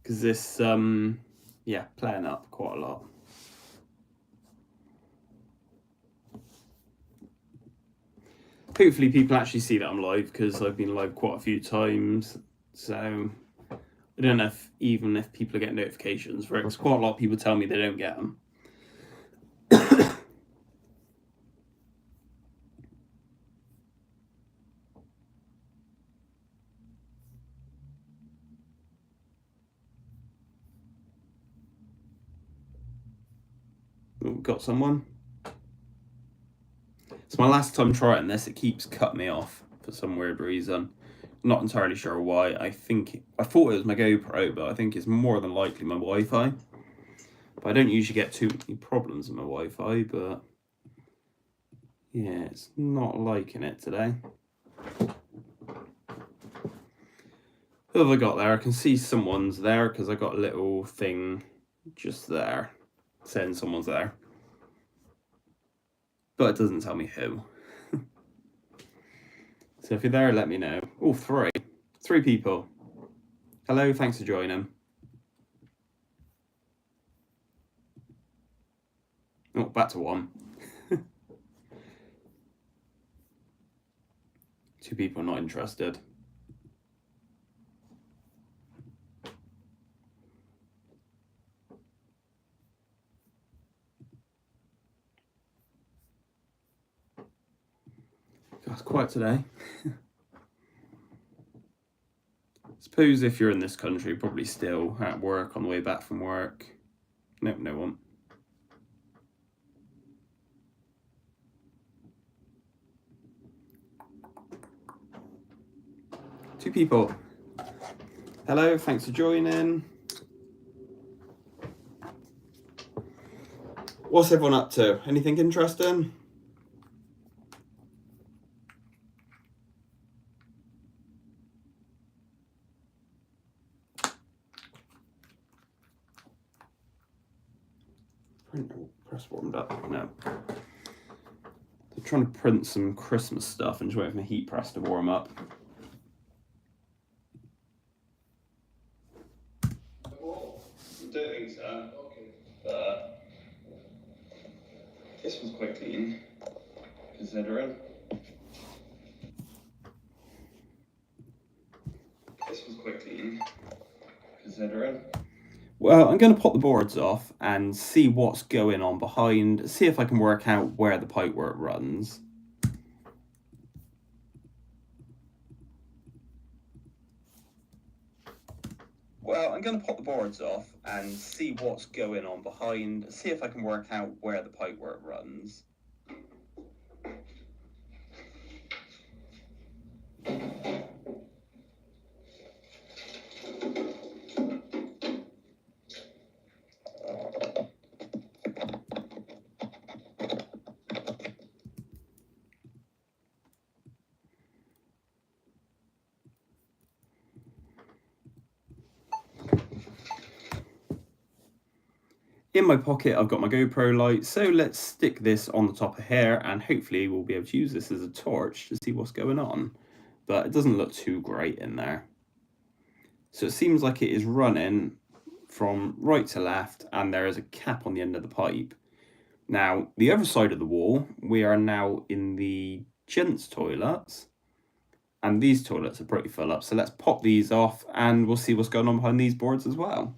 because this, yeah, playing up quite a lot. Hopefully people actually see that I'm live, because I've been live quite a few times, so I don't know if even if people are getting notifications for it, because quite a lot of people tell me they don't get them. Oh, got someone. It's my last time trying this. It keeps cutting me off for some weird reason. Not entirely sure why. I thought it was my GoPro, but I think it's more than likely my Wi-Fi. But I don't usually get too many problems with my Wi-Fi, but yeah, it's not liking it today. Who have I got there? I can see someone's there because I got a little thing just there saying someone's there. But it doesn't tell me who. So if you're there, let me know. Oh, three people. Hello, thanks for joining. Oh, back to one. 2 people not interested. God, it's quiet today. Suppose if you're in this country, probably still at work on the way back from work. Nope, no one. Two people. Hello, thanks for joining. What's everyone up to? Anything interesting? Press warmed up. No. I'm trying to print some Christmas stuff and just wait for my heat press to warm up. Oh, I'm doing so. Okay. But this one's quite clean, considering. This one's quite clean, considering. Well, I'm going to pop the boards off and see what's going on behind, see if I can work out where the pipework runs. Well, I'm going to pop the boards off and see what's going on behind, see if I can work out where the pipework runs. In my pocket, I've got my GoPro light, so let's stick this on the top of here, and hopefully we'll be able to use this as a torch to see what's going on. But it doesn't look too great in there. So it seems like it is running from right to left, and there is a cap on the end of the pipe. Now, the other side of the wall, we are now in the gents' toilets, and these toilets are pretty full up. So let's pop these off, and we'll see what's going on behind these boards as well.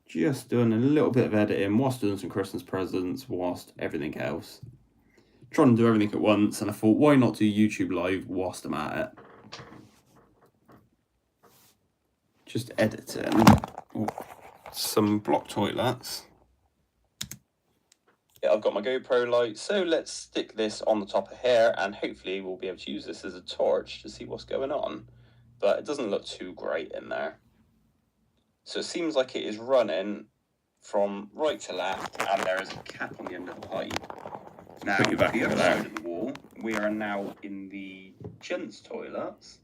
Just doing a little bit of editing whilst doing some Christmas presents, whilst everything else. Trying to do everything at once, and I thought, why not do YouTube live whilst I'm at it? Just editing some block toilets. Yeah, I've got my GoPro light, so let's stick this on the top of here, and hopefully we'll be able to use this as a torch to see what's going on. But it doesn't look too great in there. So it seems like it is running from right to left, and there is a cap on the end of the pipe. Now, the other side of the wall, we are now in the gents' toilets,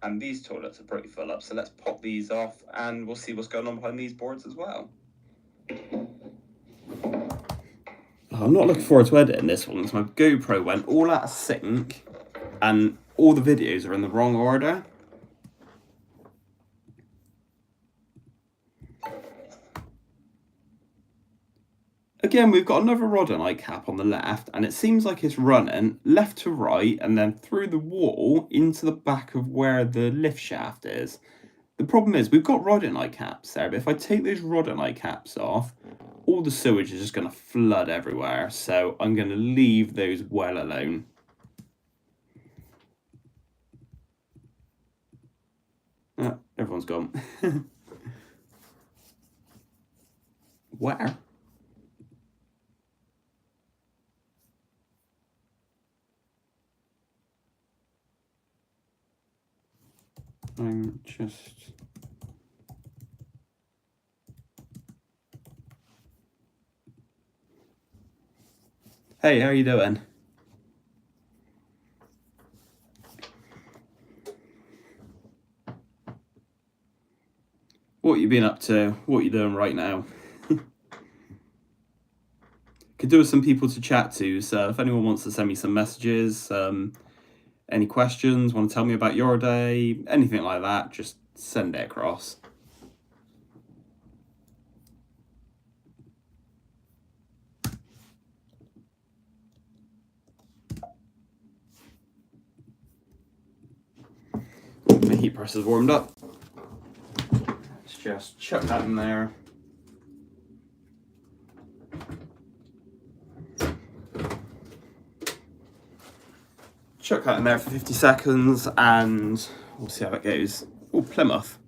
and these toilets are pretty full up. So let's pop these off, and we'll see what's going on behind these boards as well. I'm not looking forward to editing this one, because my GoPro went all out of sync, and all the videos are in the wrong order. Again, we've got another rhodonite cap on the left, and it seems like it's running left to right and then through the wall into the back of where the lift shaft is. The problem is we've got rhodonite caps there, but if I take those rhodonite caps off, all the sewage is just going to flood everywhere, so I'm going to leave those well alone. Oh, everyone's gone. Where? I'm just... Hey, how are you doing? What you been up to? What you doing right now? Could do with some people to chat to, so if anyone wants to send me some messages, any questions, want to tell me about your day, anything like that, just send it across. My heat press is warmed up. Let's just chuck that in there. Chuck that in there for 50 seconds and we'll see how it goes. Oh, Plymouth.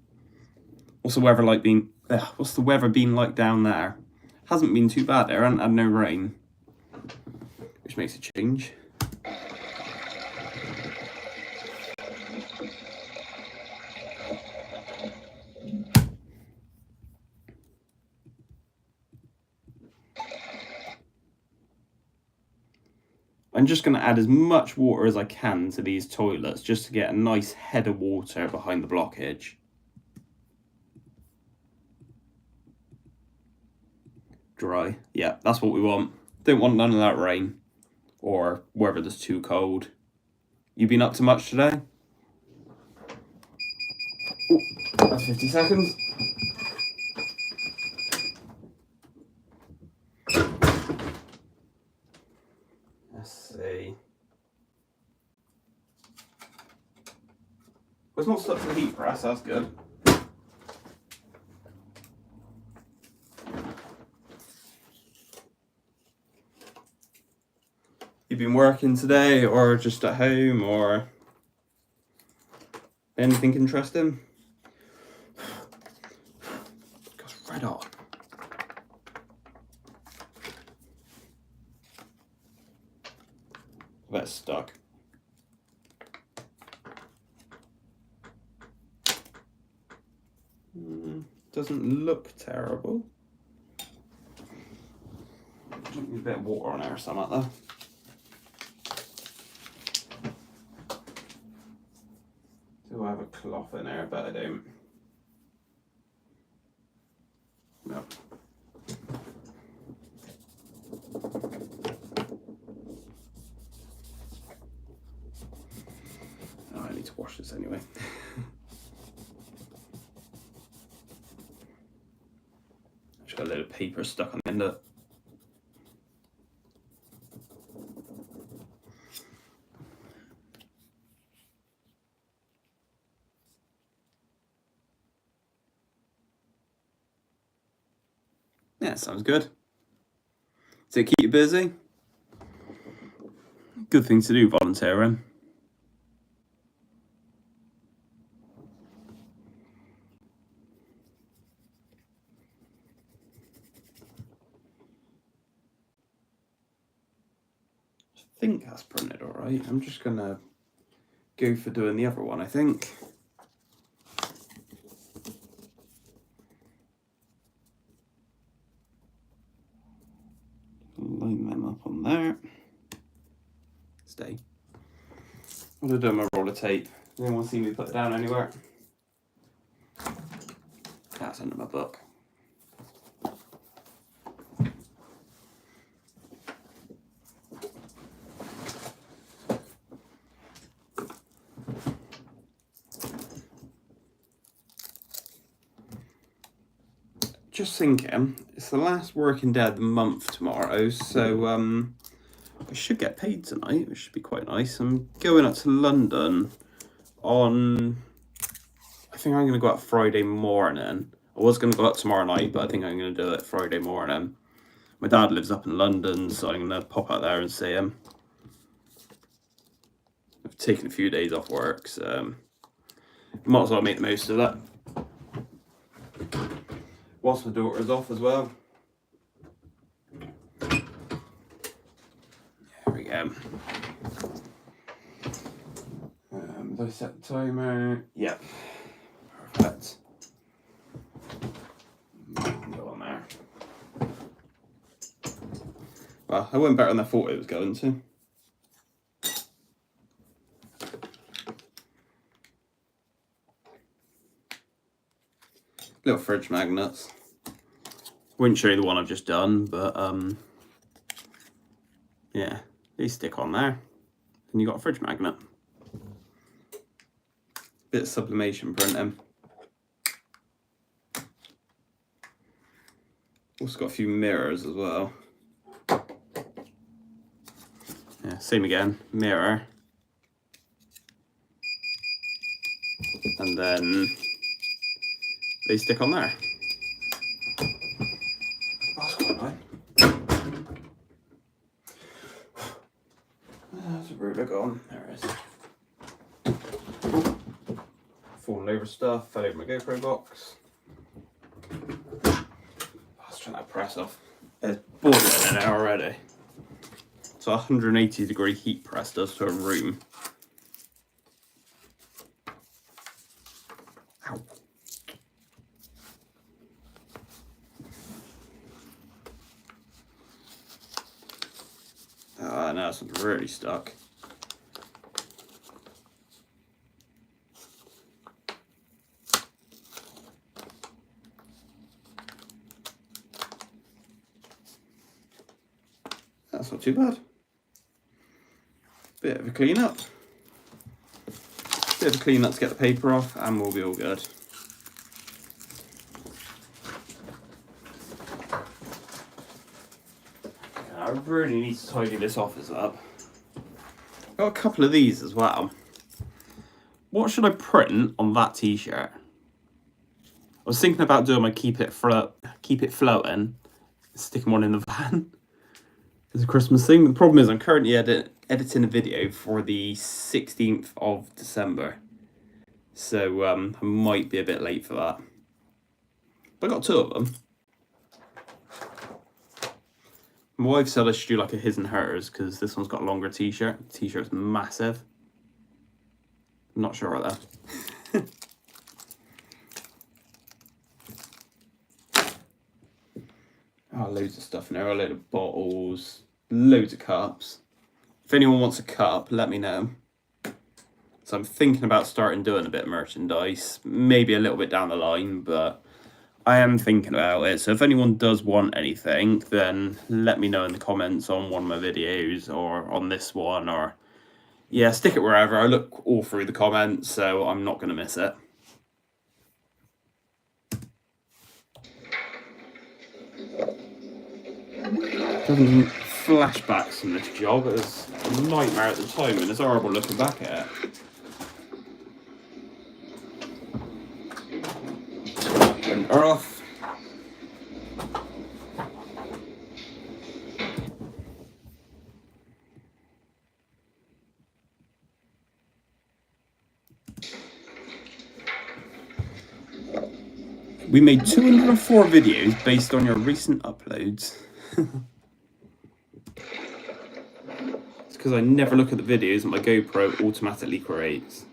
What's the weather like been? What's the weather been like down there? Hasn't been too bad there, hasn't had no rain, which makes a change. I'm just going to add as much water as I can to these toilets just to get a nice head of water behind the blockage. Dry. Yeah, that's what we want. Don't want none of that rain or weather that's too cold. You been up to much today? Ooh, that's 50 seconds. Let's see. Well, it's not stuck to the heat press, that's good. You've been working today or just at home or anything interesting? It goes right on. That's stuck. Doesn't look terrible. Need a bit of water on there or something like that. Do I have a cloth in there? But I don't. No. Oh, I need to wash this anyway. Just got a load of paper stuck on the end of it. Yeah, sounds good. Does it keep you busy? Good thing to do, volunteering. I think that's printed all right. I'm just gonna go for doing the other one, I think. Line them up on there. Stay. I'm gonna do my roller tape. Does anyone see me put it down anywhere? That's under my book. just thinking, it's the last working day of the month tomorrow, so I should get paid tonight, which should be quite nice. I'm going up to London on, I think I'm going to go up Friday morning. I was going to go up tomorrow night, but I think I'm going to do it Friday morning. My dad lives up in London, so I'm going to pop out there and see him. I've taken a few days off work, so might as well make the most of that. Whilst my daughter's off as well. There we go. Did I set the timer? Yep. Perfect. Go on there. Well, I went better than I thought it was going to. Little fridge magnets. Wouldn't show you the one I've just done, but yeah, they stick on there, and you got a fridge magnet. Bit of sublimation printing. Also got a few mirrors as well. Yeah, same again, mirror, and then they stick on there. That's quite nice. There's a ruler gone. There it is. Falling over stuff, fell over my GoPro box. Let's turn that press off. It's boiling in there already. So 180-degree heat press does to a room. Ow. Oh, now it's really stuck. That's not too bad. Bit of a clean up. Bit of a clean up to get the paper off, and we'll be all good. I really need to tidy this office up. Got a couple of these as well. What should I print on that t-shirt? I was thinking about doing my keep it floating, sticking one in the van as a Christmas thing. The problem is I'm currently editing a video for the 16th of December. So I might be a bit late for that. But I got two of them. My wife said I should do like a his and hers because this one's got a longer t-shirt. The t-shirt's massive. I'm not sure about that. Oh, loads of stuff in there. A load of bottles, loads of cups. If anyone wants a cup, let me know. So I'm thinking about starting doing a bit of merchandise, maybe a little bit down the line, but I am thinking about it. So if anyone does want anything, then let me know in the comments on one of my videos or on this one, or yeah, stick it wherever. I look all through the comments, so I'm not going to miss it. Having flashbacks from this job, it was a nightmare at the time, and it's horrible looking back at it. And off. We made 204 videos based on your recent uploads. It's because I never look at the videos that my GoPro automatically creates.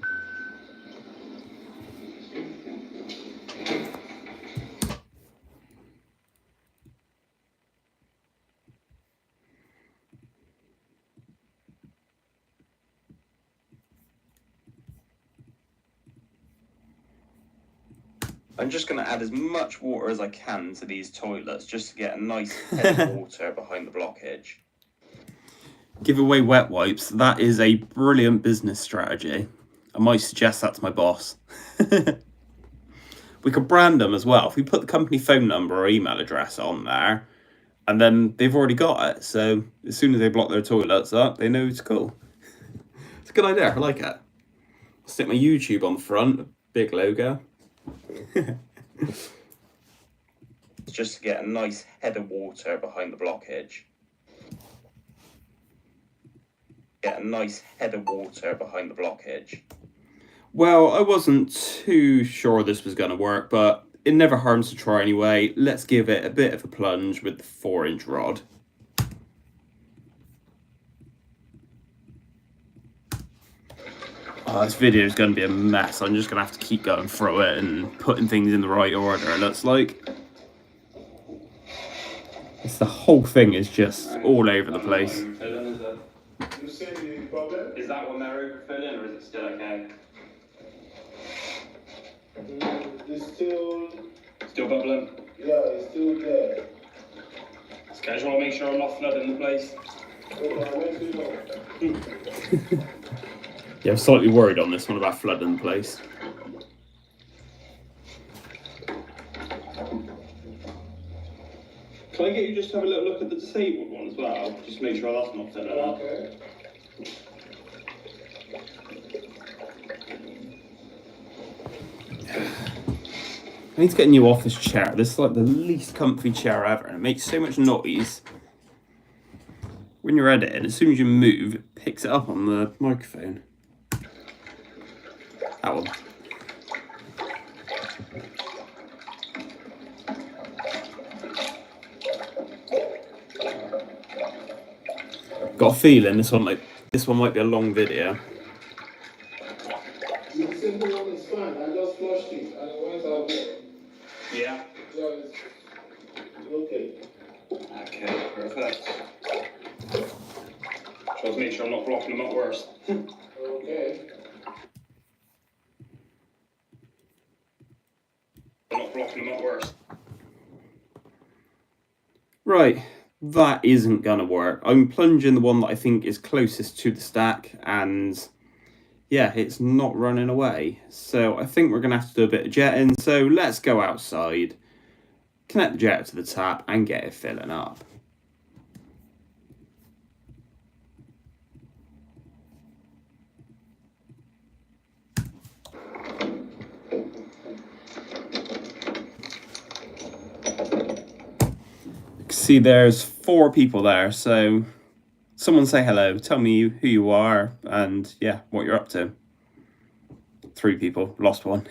I'm just going to add as much water as I can to these toilets just to get a nice head of water behind the blockage. Give away wet wipes. That is a brilliant business strategy. I might suggest that to my boss. With we could brand them as well. If we put the company phone number or email address on there, and then they've already got it. So as soon as they block their toilets up, they know it's cool. It's a good idea. I like it. Stick my YouTube on the front, big logo. Just to get a nice head of water behind the blockage. Get a nice head of water behind the blockage. Well, I wasn't too sure this was going to work, but it never harms to try anyway. Let's give it a bit of a plunge with the 4-inch rod. Oh, this video is going to be a mess. I'm just going to have to keep going through it and putting things in the right order, it looks like. The whole thing is just all over the place. Is that one there overfilling, or is it still okay? It's still bubbling? Yeah, it's still there. Okay, I just want to make sure I'm not flooding the place. Yeah, I'm slightly worried on this one about flooding the place. Can I get you just to have a little look at the disabled one as well? Just make sure that's not filling up. Okay. I need to get a new office chair. This is like the least comfy chair ever, and it makes so much noise. When you're editing, as soon as you move, it picks it up on the microphone. That one. Got a feeling this one might be a long video. The simple one is fine. I just flushed it and it went out there. Yeah. Yeah, it's okay. Okay, perfect. Try to make sure I'm not blocking them up worse. Okay. I'm not blocking them up worse. Right, that isn't gonna work. I'm plunging the one that I think is closest to the stack, and yeah, it's not running away. So I think we're gonna have to do a bit of jetting. So let's go outside, connect the jet to the tap, and get it filling up. See, there's 4 people there, so someone say hello, tell me who you are, and yeah, what you're up to. 3 people, lost one.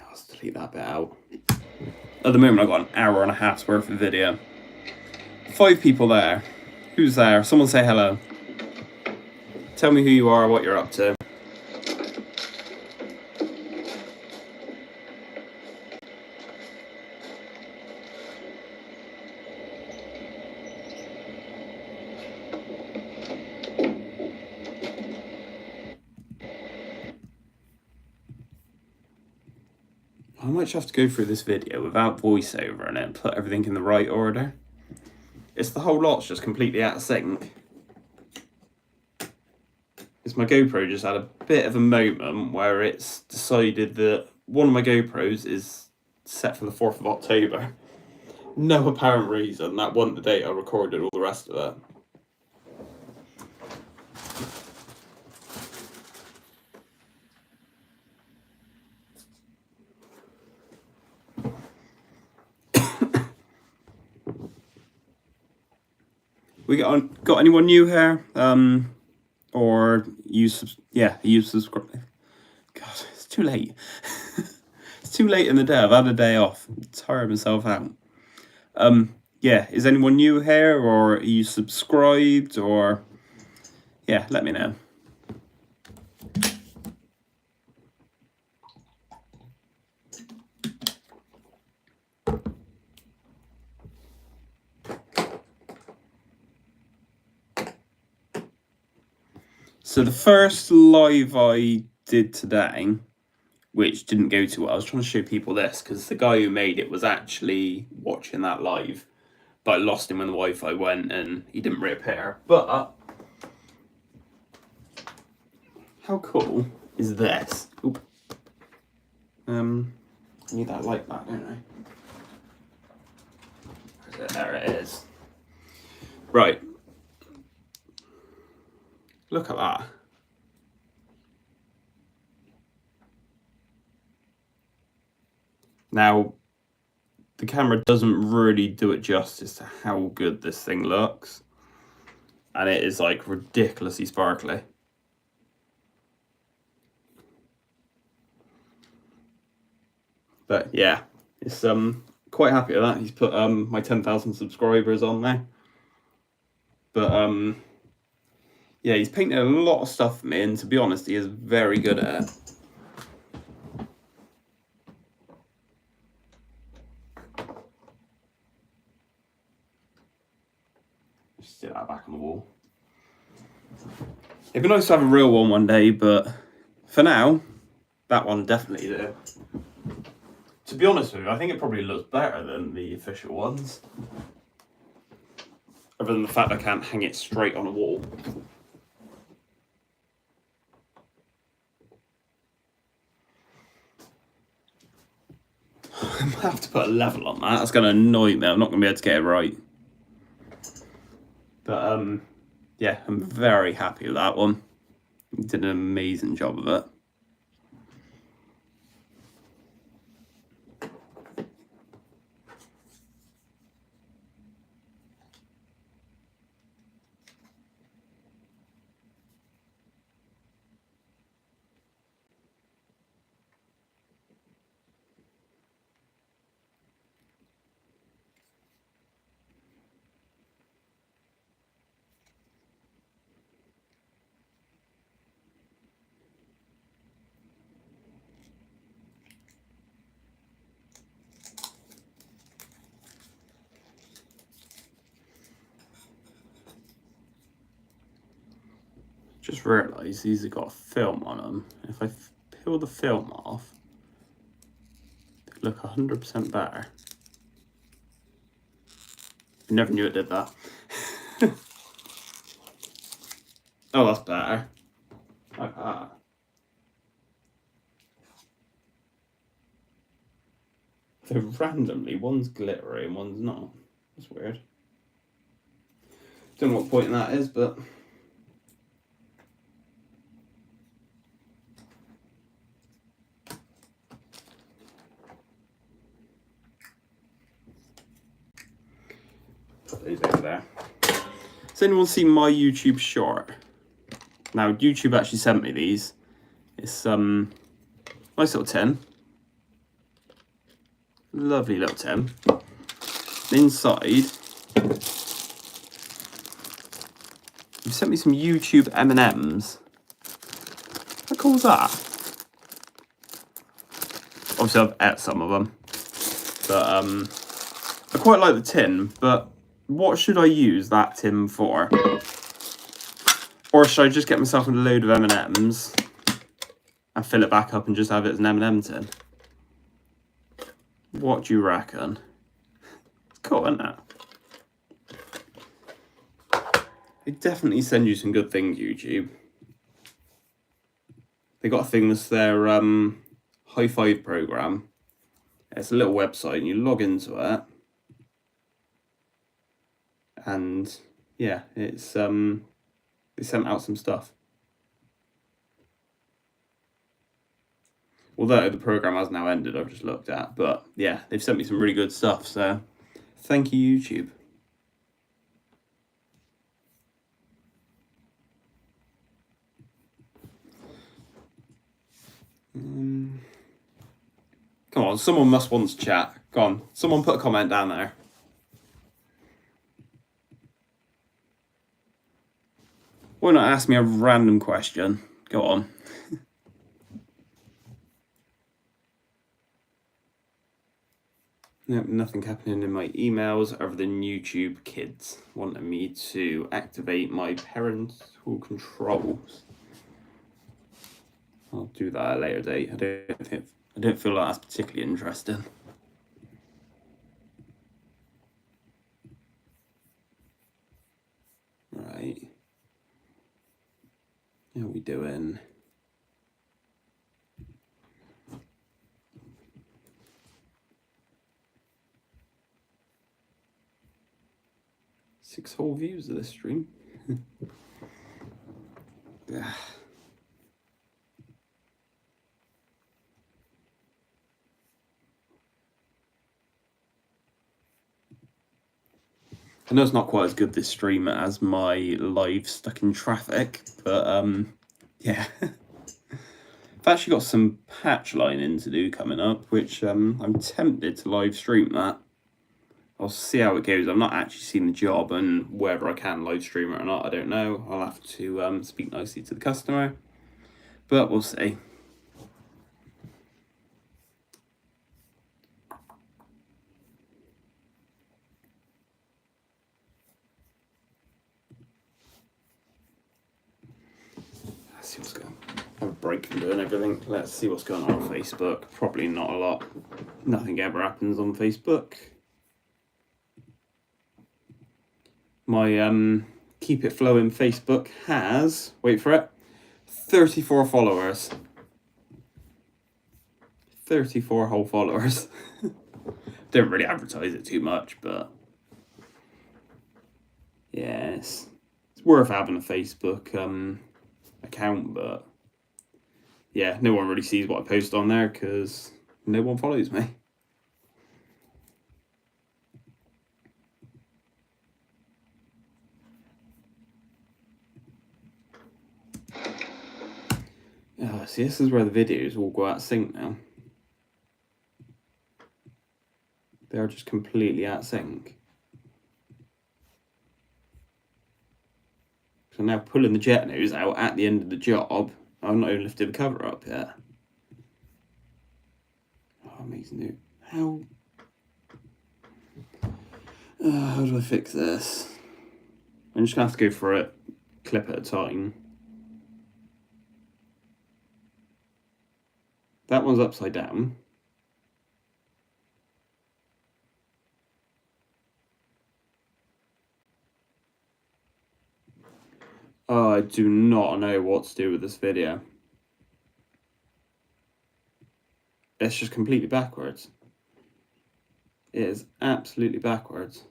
Let's delete that bit out. At the moment, I've got an hour and a half's worth of video. 5 people there. Who's there? Someone say hello. Tell me who you are, what you're up to. I might just have to go through this video without voiceover in it and put everything in the right order. It's the whole lot's just completely out of sync. It's my GoPro just had a bit of a moment where it's decided that one of my GoPros is set for the 4th of October. No apparent reason. That wasn't the date I recorded all the rest of it. We got anyone new here? Or you subscribe? God, it's too late. It's too late in the day. I've had a day off. I'm tired myself out. Yeah, is anyone new here, or are you subscribed, or yeah, let me know. So the first live I did today, which didn't go too well. I was trying to show people this because the guy who made it was actually watching that live, but I lost him when the Wi-Fi went and he didn't reappear. But how cool is this? Oop. I need that light back, don't I? Where's it? There it is. Right. Look at that. Now, the camera doesn't really do it justice to how good this thing looks. And it is like ridiculously sparkly. But yeah, it's quite happy with that. He's put my 10,000 subscribers on there. But yeah, he's painted a lot of stuff for me, and to be honest, he is very good at it. Just stick that back on the wall. It'd be nice to have a real one day, but for now, that one definitely do. To be honest with you, I think it probably looks better than the official ones. Other than the fact I can't hang it straight on a wall. I might have to put a level on that. That's going to annoy me. I'm not going to be able to get it right. But yeah, I'm very happy with that one. You did an amazing job of it. Just realised these have got a film on them. If I peel the film off, they look 100% better. I never knew it did that. Oh, that's better. Like that. So randomly, one's glittery and one's not. That's weird. Don't know what point that is, but put these over there. Has anyone seen my YouTube short? Now, YouTube actually sent me these. It's nice little tin. Lovely little tin. Inside, you sent me some YouTube M&Ms. How cool is that? Obviously, I've ate some of them, but I quite like the tin. But what should I use that tin for? Or should I just get myself a load of M&Ms and fill it back up and just have it as an M&M tin? What do you reckon? It's cool, isn't it? They definitely send you some good things, YouTube. They got a thing that's their high five program. It's a little website and you log into it. And yeah, it's they sent out some stuff. Although the program has now ended, I've just looked at. But yeah, they've sent me some really good stuff. So thank you, YouTube. Come on, someone must want to chat. Go on, someone put a comment down there. Why not ask me a random question? Go on. Nope, nothing happening in my emails other than YouTube Kids wanting me to activate my parental controls. I'll do that at a later date. I don't feel like that's particularly interesting. Right. How are we doing? Six whole views of this stream. Yeah. I know it's not quite as good this stream as my live stuck in traffic, but yeah. I've actually got some patch lining to do coming up, which I'm tempted to live stream that. I'll see how it goes. I've not actually seen the job, and whether I can live stream it or not, I don't know. I'll have to speak nicely to the customer, but we'll see. Let's see what's going on. Have a break from doing everything. Let's see what's going on Facebook. Probably not a lot. Nothing ever happens on Facebook. My Keep It Flowing Facebook has, wait for it, 34 followers. 34 whole followers. Don't really advertise it too much, but yes, it's worth having a Facebook account, but yeah, no one really sees what I post on there because no one follows me. Oh, see, this is where the videos will go out of sync now. They're just completely out of sync. So now pulling the jet nose out at the end of the job, I've not even lifted the cover up yet. Oh, amazing, dude. How do I fix this? I'm just gonna have to go for it, clip at a time. That one's upside down. Oh, I do not know what to do with this video. It's just completely backwards. It is absolutely backwards.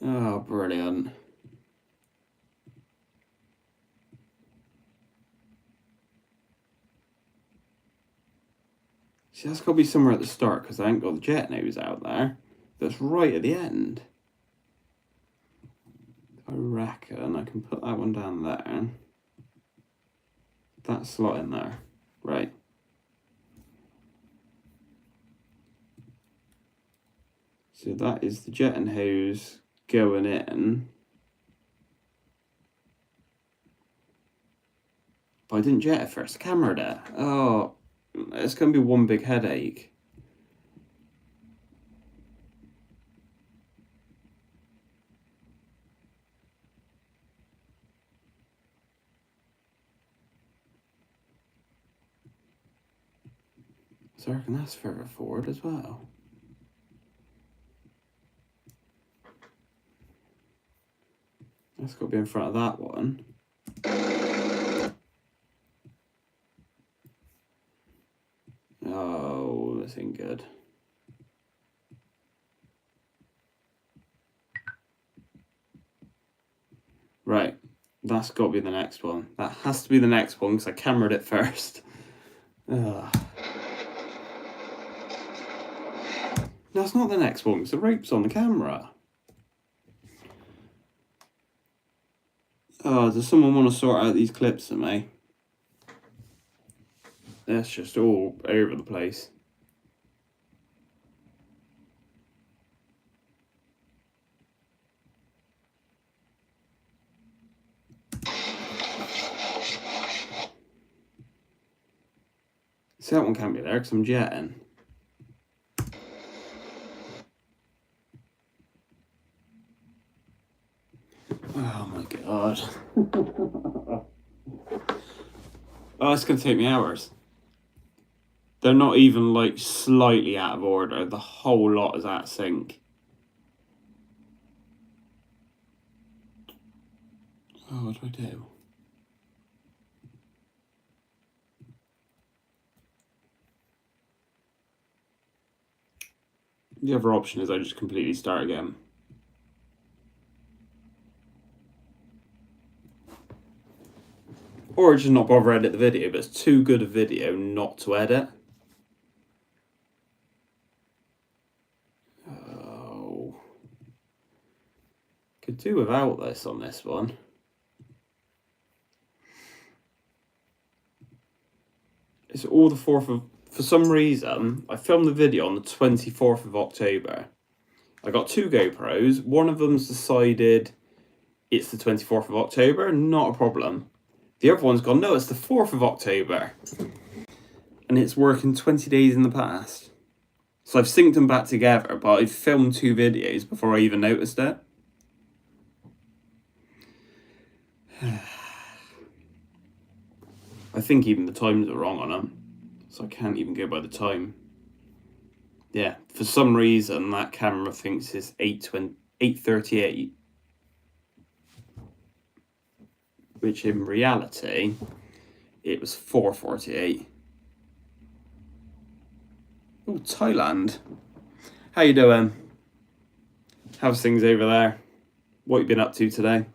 Oh, brilliant. See, that's got to be somewhere at the start because I ain't got the jet nose out there. That's right at the end. I reckon I can put that one down there. That slot in there. Right. So that is the jet and hose going in. But I didn't jet it first. The camera there. Oh, it's going to be one big headache. So I reckon that's further forward as well. That's got to be in front of that one. Oh, this ain't good. Right, that's got to be the next one. That has to be the next one because I cameraed it first. No, it's not the next one because the rope's on the camera. Oh, does someone want to sort out these clips for me? That's just all over the place. See, that one can't be there because I'm jetting. Oh my god. God. Oh, it's going to take me hours. They're not even like slightly out of order. The whole lot is out of sync. Oh, what do I do? The other option is I just completely start again. Or just not bother edit the video, but it's too good a video not to edit. Oh. Could do without this on this one. It's all the 4th of... For some reason, I filmed the video on the 24th of October. I got 2 GoPros. One of them's decided it's the 24th of October. Not a problem. The other one's gone, no, it's the 4th of October. And it's working 20 days in the past. So I've synced them back together, but I've filmed 2 videos before I even noticed it. I think even the times are wrong on them. So I can't even go by the time. Yeah, for some reason that camera thinks it's 8:38. Which in reality, it was 4:48. Oh, Thailand. How you doing? How's things over there? What you been up to today?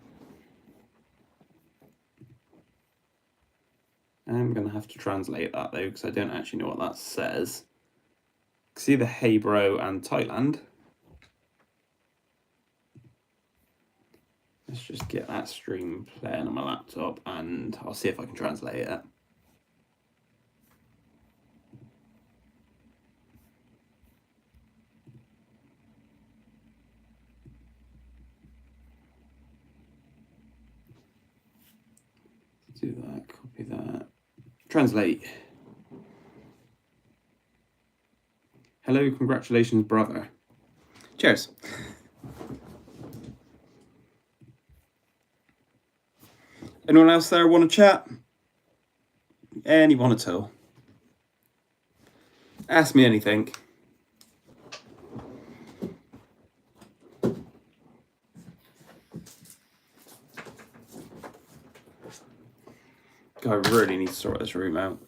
I'm going to have to translate that though, because I don't actually know what that says. See the hey bro and Thailand. Let's just get that stream playing on my laptop and I'll see if I can translate it. Do that, copy that. Translate. Hello, congratulations, brother. Cheers. Anyone else there want to chat? Anyone at all? Ask me anything. God, I really need to sort this room out.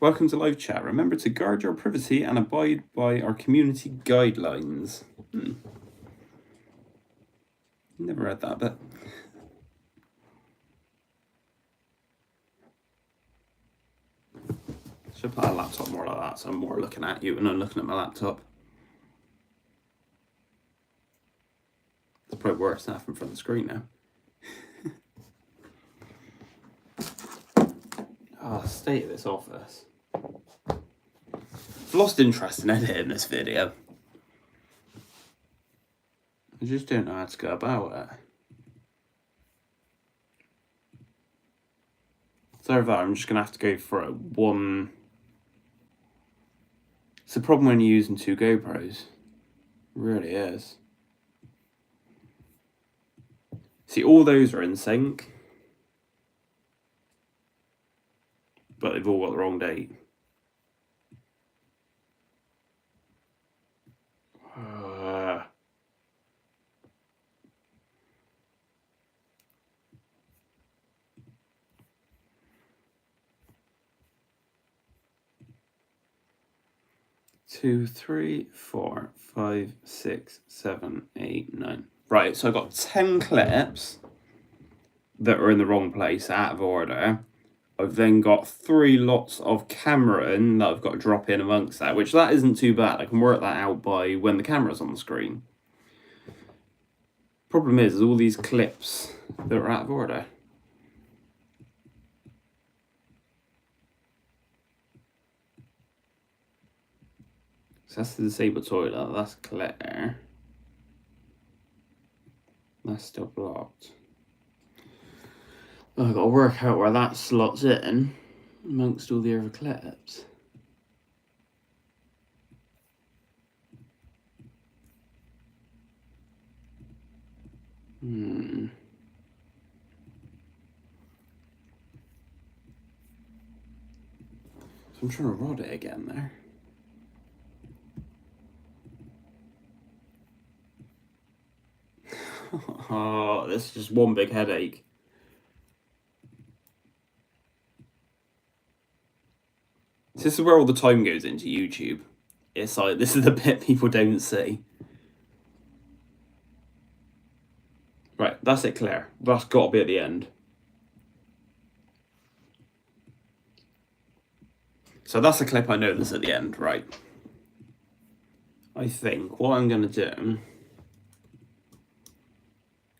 Welcome to live chat. Remember to guard your privacy and abide by our community guidelines. Never read that bit. Should put a laptop more like that so I'm more looking at you and I'm looking at my laptop. It's probably worse than having in front of the screen now. Oh, the state of this office. I've lost interest in editing this video. I just don't know how to go about it. So I'm just going to have to go for one. It's the problem when you're using 2 GoPros. It really is. See, all those are in sync. But they've all got the wrong date. Two, 3, 4, 5, 6, 7, 8, 9. Right, so I've got 10 clips that are in the wrong place, out of order. I've then got 3 lots of camera in that I've got to drop in amongst that, which that isn't too bad. I can work that out by when the camera's on the screen. Problem is all these clips that are out of order. So that's the disabled toilet, that's clear. That's still blocked. I've got to work out where that slots in amongst all the other clips. So I'm trying to rod it again there. Oh, this is just one big headache. This is where all the time goes into YouTube. It's like, this is the bit people don't see. Right, that's it, Claire. That's got to be at the end. So that's the clip I know that's at the end, right? I think what I'm going to do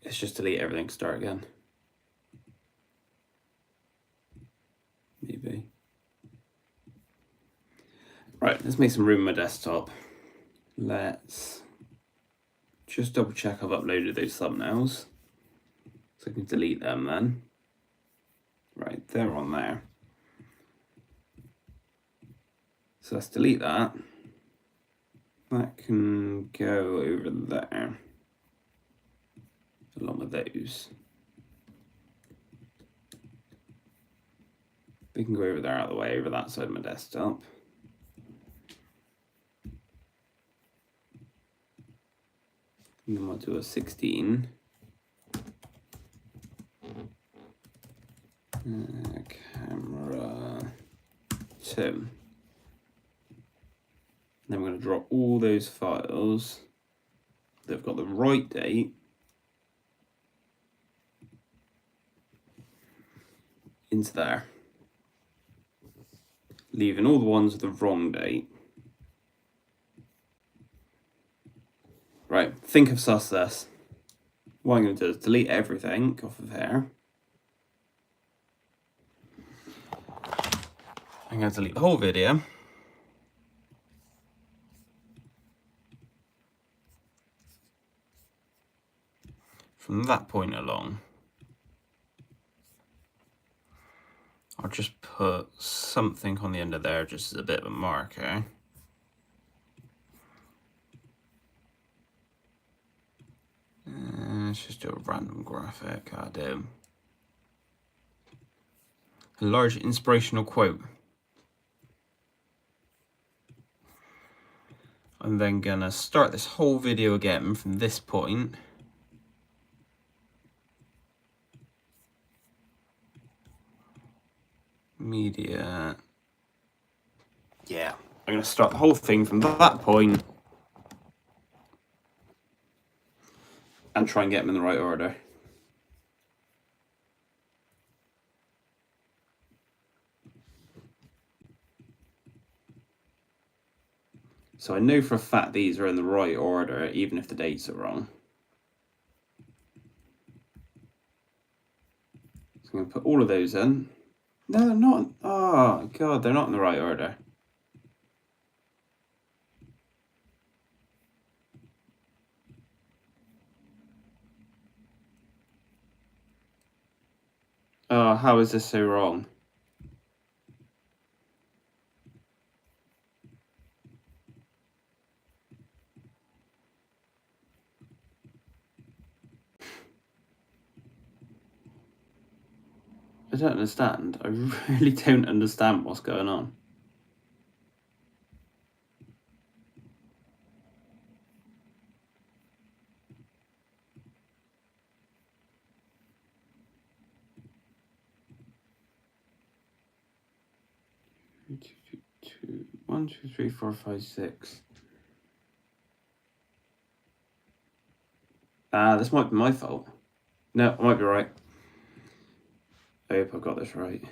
is just delete everything, start again. Maybe. Right, let's make some room on my desktop. Let's just double check I've uploaded those thumbnails. So I can delete them then. Right, they're on there. So let's delete that. That can go over there, along with those. They can go over there out of the way, over that side of my desktop. And then we'll do a 16. Camera 2. Then we're going to drop all those files. They've got the right date into there, leaving all the ones with the wrong date. Right, think of sus this. What I'm going to do is delete everything off of here. I'm going to delete the whole video. From that point along, I'll just put something on the end of there just as a bit of a marker. Let's just do a random graphic. I do. A large inspirational quote. I'm then gonna start this whole video again from this point. Media. Yeah, I'm gonna start the whole thing from that point and try and get them in the right order. So I know for a fact these are in the right order, even if the dates are wrong. So I'm going to put all of those in. No, they're not. Oh, God, they're not in the right order. Oh, how is this so wrong? I don't understand. I really don't understand what's going on. One, two, three, four, five, six. This might be my fault. No, I might be right. I hope I've got this right.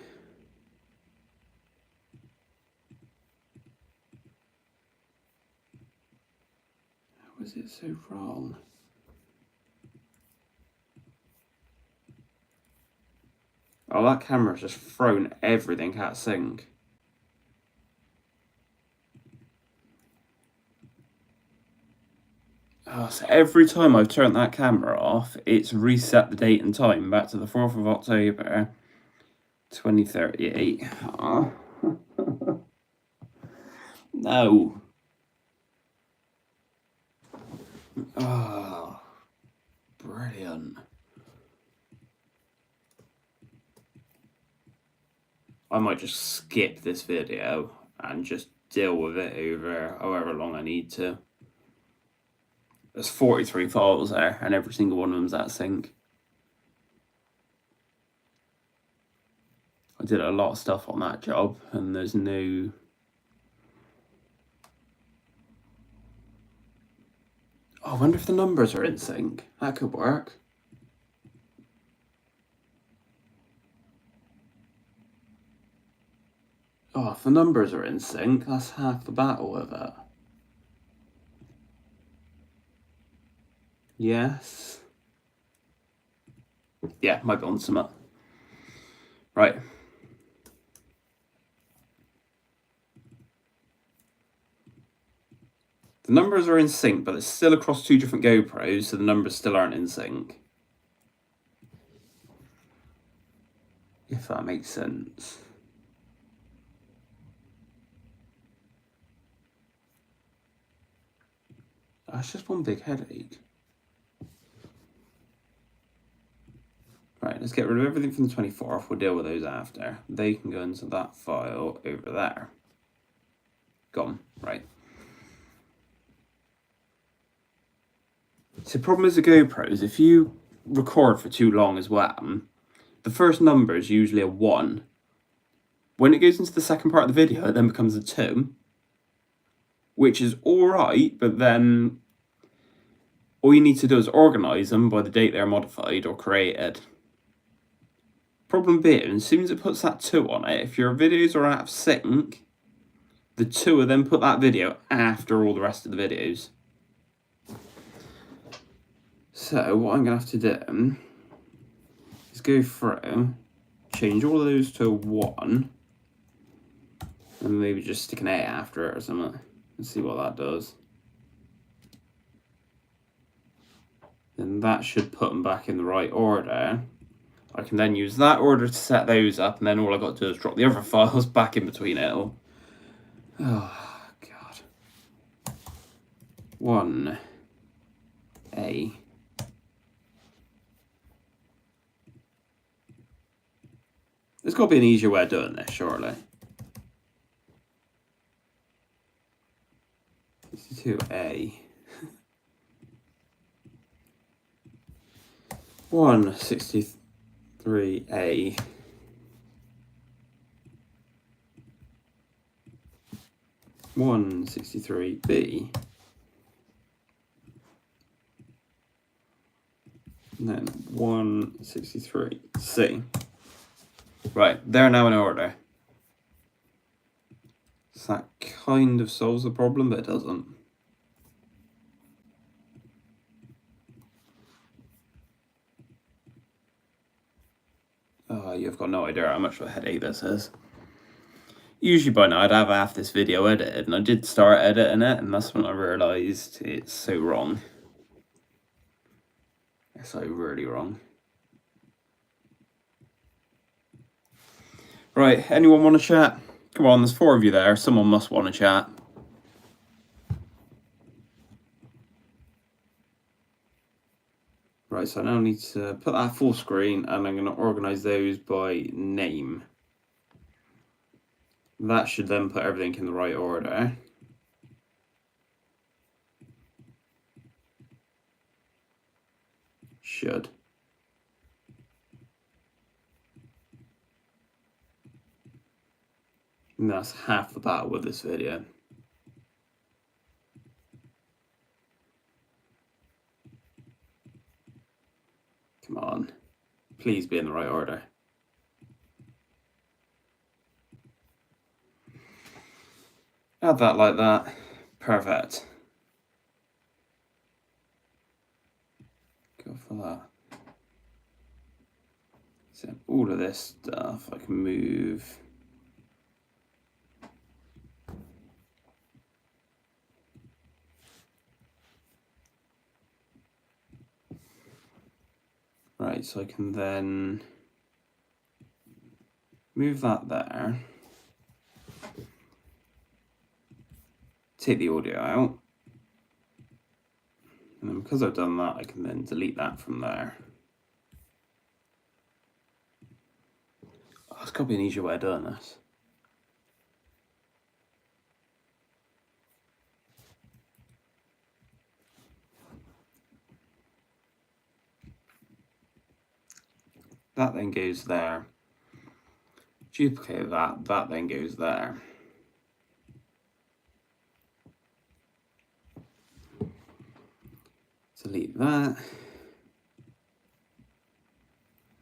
How is it so wrong? Oh, that camera's just thrown everything out of sync. Oh, so every time I've turned that camera off, it's reset the date and time back to the 4th of October, 2038. Oh. No. Oh, brilliant. Brilliant. I might just skip this video and just deal with it over however long I need to. There's 43 files there, and every single one of them's at sync. I did a lot of stuff on that job, and there's no... Oh, I wonder if the numbers are in sync. That could work. Oh, if the numbers are in sync, that's half the battle with it. Yes. Yeah, might be on some. Right. The numbers are in sync, but it's still across two different GoPros, so the numbers still aren't in sync. If that makes sense. That's just one big headache. Right, let's get rid of everything from the 24th. We'll deal with those after. They can go into that file over there. Gone. Right. So the problem is the GoPros, if you record for too long as well, the first number is usually a 1. When it goes into the second part of the video, it then becomes a 2. Which is alright, but then all you need to do is organise them by the date they're modified or created. Problem being, as soon as it puts that 2 on it, if your videos are out of sync, the 2 will then put that video after all the rest of the videos. So what I'm going to have to do is go through, change all of those to 1, and maybe just stick an A after it or something, and see what that does. Then that should put them back in the right order. I can then use that order to set those up, and then all I've got to do is drop the other files back in between it all. Oh, God. 1A. There's got to be an easier way of doing this, surely. 62A. 163A. 163B. And then 163C. Right, they're now in order. So that kind of solves the problem, but it doesn't. Oh, you've got no idea how much of a headache this is. Usually by now I'd have half this video edited, and I did start editing it, and that's when I realised it's so wrong. It's so really wrong. Right, anyone want to chat? Come on, there's 4 of you there. Someone must want to chat. Right, so I now need to put that full screen, and I'm going to organise those by name. That should then put everything in the right order. Should. And that's half the battle with this video. Come on. Please be in the right order. Add that like that. Perfect. Go for that. So all of this stuff I can move. Right, so I can then move that there. Take the audio out. And then because I've done that, I can then delete that from there. Oh, there's got to be an easier way of doing this. That then goes there. Duplicate that, that then goes there. Delete that.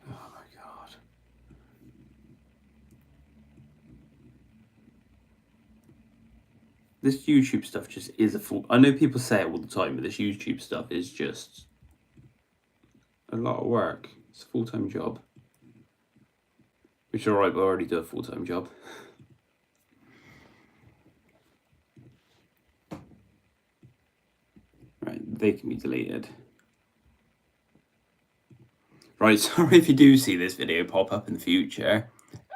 Oh my God. This YouTube stuff just is a full... I know people say it all the time, but this YouTube stuff is just a lot of work. It's a full-time job. Which is alright, but I already do a full-time job. Right, they can be deleted. Right, sorry if you do see this video pop up in the future,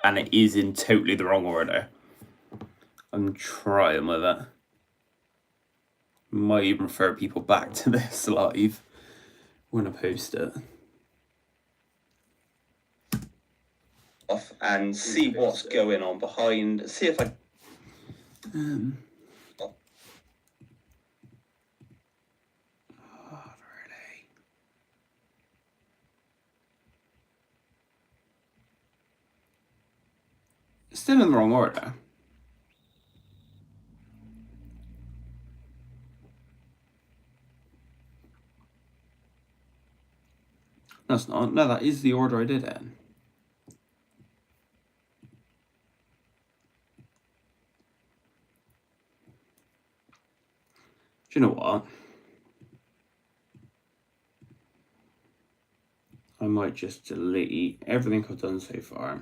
and it is in totally the wrong order. I'm trying with it. Might even refer people back to this live when I post it. Off and see what's going on behind. See if I... Oh, really? Still in the wrong order. That's not. No, that is the order I did it in. Do you know what? I might just delete everything I've done so far.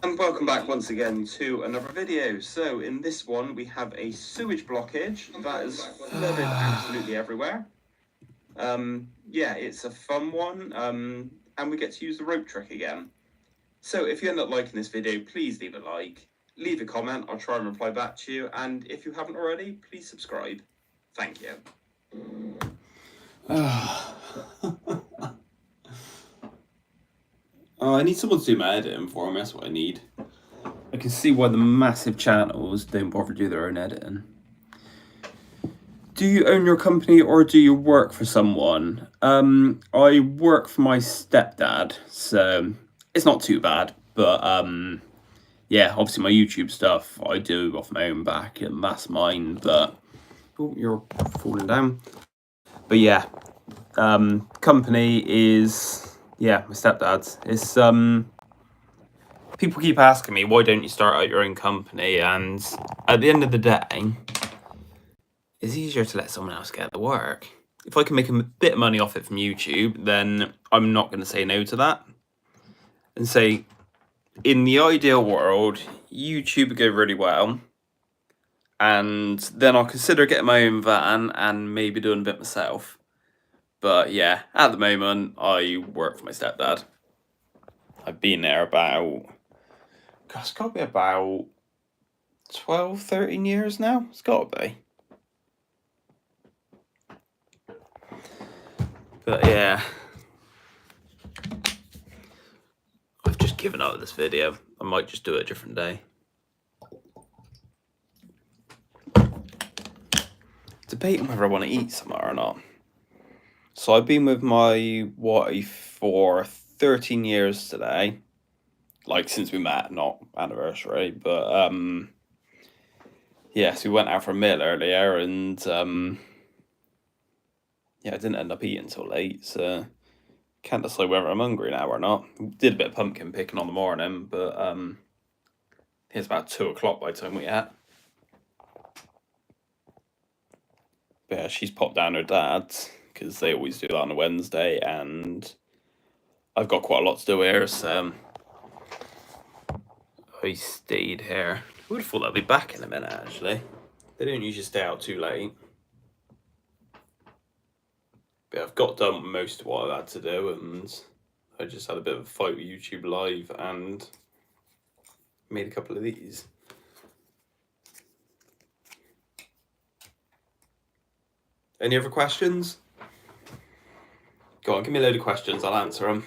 And welcome back once again to another video. So in this one we have a sewage blockage that is flooded absolutely everywhere. Yeah, it's a fun one, and we get to use the rope trick again. So if you end up liking this video, please leave a like, leave a comment, I'll try and reply back to you, and if you haven't already, please subscribe. Thank you. Oh, I need someone to do my editing for me, that's what I need. I can see why the massive channels don't bother to do their own editing. Do you own your company or do you work for someone? I work for my stepdad, so it's not too bad. But yeah, obviously my YouTube stuff I do off my own back, and that's mine. But oh, you're falling down. But yeah, company is my stepdad's. It's people keep asking me, why don't you start out your own company? And at the end of the day, it's easier to let someone else get the work. If I can make a bit of money off it from YouTube, then I'm not going to say no to that. And say, in the ideal world, YouTube would go really well. And then I'll consider getting my own van and maybe doing a bit myself. But yeah, at the moment, I work for my stepdad. I've been there about... gosh, it's got to be about 12, 13 years now. It's got to be. But yeah, I've just given up this video. I might just do it a different day. Debating whether I want to eat somewhere or not. So I've been with my wife for 13 years today. Like since we met, not anniversary, but yeah, so we went out for a meal earlier, and yeah, I didn't end up eating till late, so can't decide whether I'm hungry now or not. Did a bit of pumpkin picking on the morning, but it's about 2 o'clock by the time we ate. But yeah, she's popped down her dad's, because they always do that on a Wednesday, and I've got quite a lot to do here, so I stayed here. I would have thought they'll be back in a minute, actually. They don't usually stay out too late. But I've got done most of what I've had to do, and I just had a bit of a fight with YouTube Live and made a couple of these. Any other questions? Go on, give me a load of questions, I'll answer them.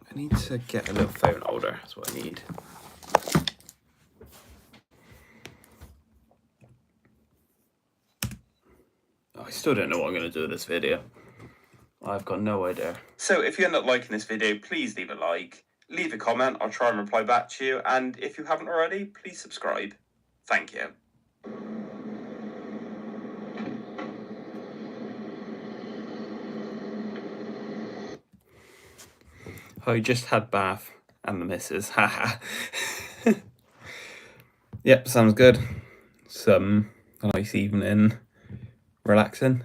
I need to get a little phone holder, that's what I need. Oh, I still don't know what I'm going to do with this video. I've got no idea. So if you end up liking this video, please leave a like, leave a comment, I'll try and reply back to you, and if you haven't already, please subscribe. Thank you. I just had bath and the missus, haha. Yep, sounds good. Some nice evening, relaxing.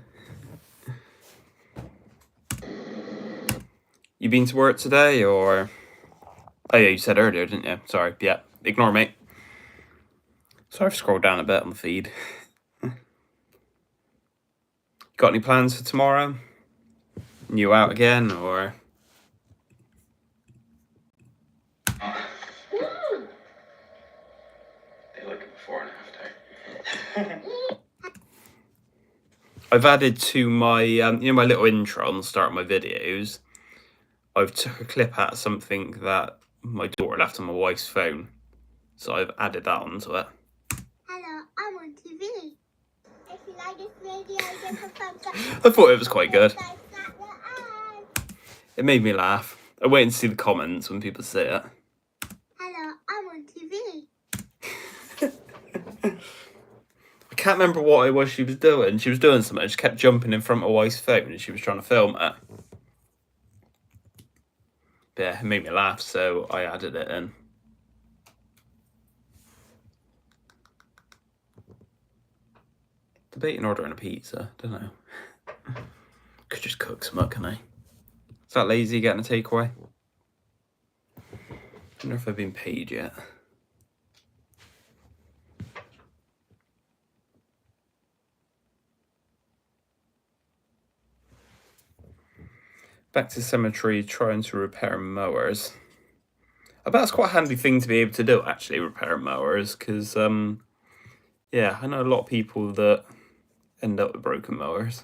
You been to work today, or? Oh yeah, you said earlier, didn't you? Sorry, yeah, ignore me. So I've scrolled down a bit on the feed. Got any plans for tomorrow? You out again, or? They look at before and after. I've added to my, my little intro on the start of my videos. I've took a clip out of something that my daughter left on my wife's phone, so I've added that onto it. Hello, I'm on TV. If you like this video, give a thumbs up. I thought it was quite good. It made me laugh. I wait and see the comments when people say it. Hello, I'm on TV. I can't remember what it was she was doing. She was doing something. She kept jumping in front of my wife's phone and she was trying to film it. But yeah, it made me laugh, so I added it in. Debating ordering a pizza, don't know. Could just cook some, can I? Is that lazy getting a takeaway? I wonder if I've been paid yet. Back to cemetery, trying to repair mowers. I bet that's quite a handy thing to be able to do, actually, repair mowers, because, yeah, I know a lot of people that end up with broken mowers.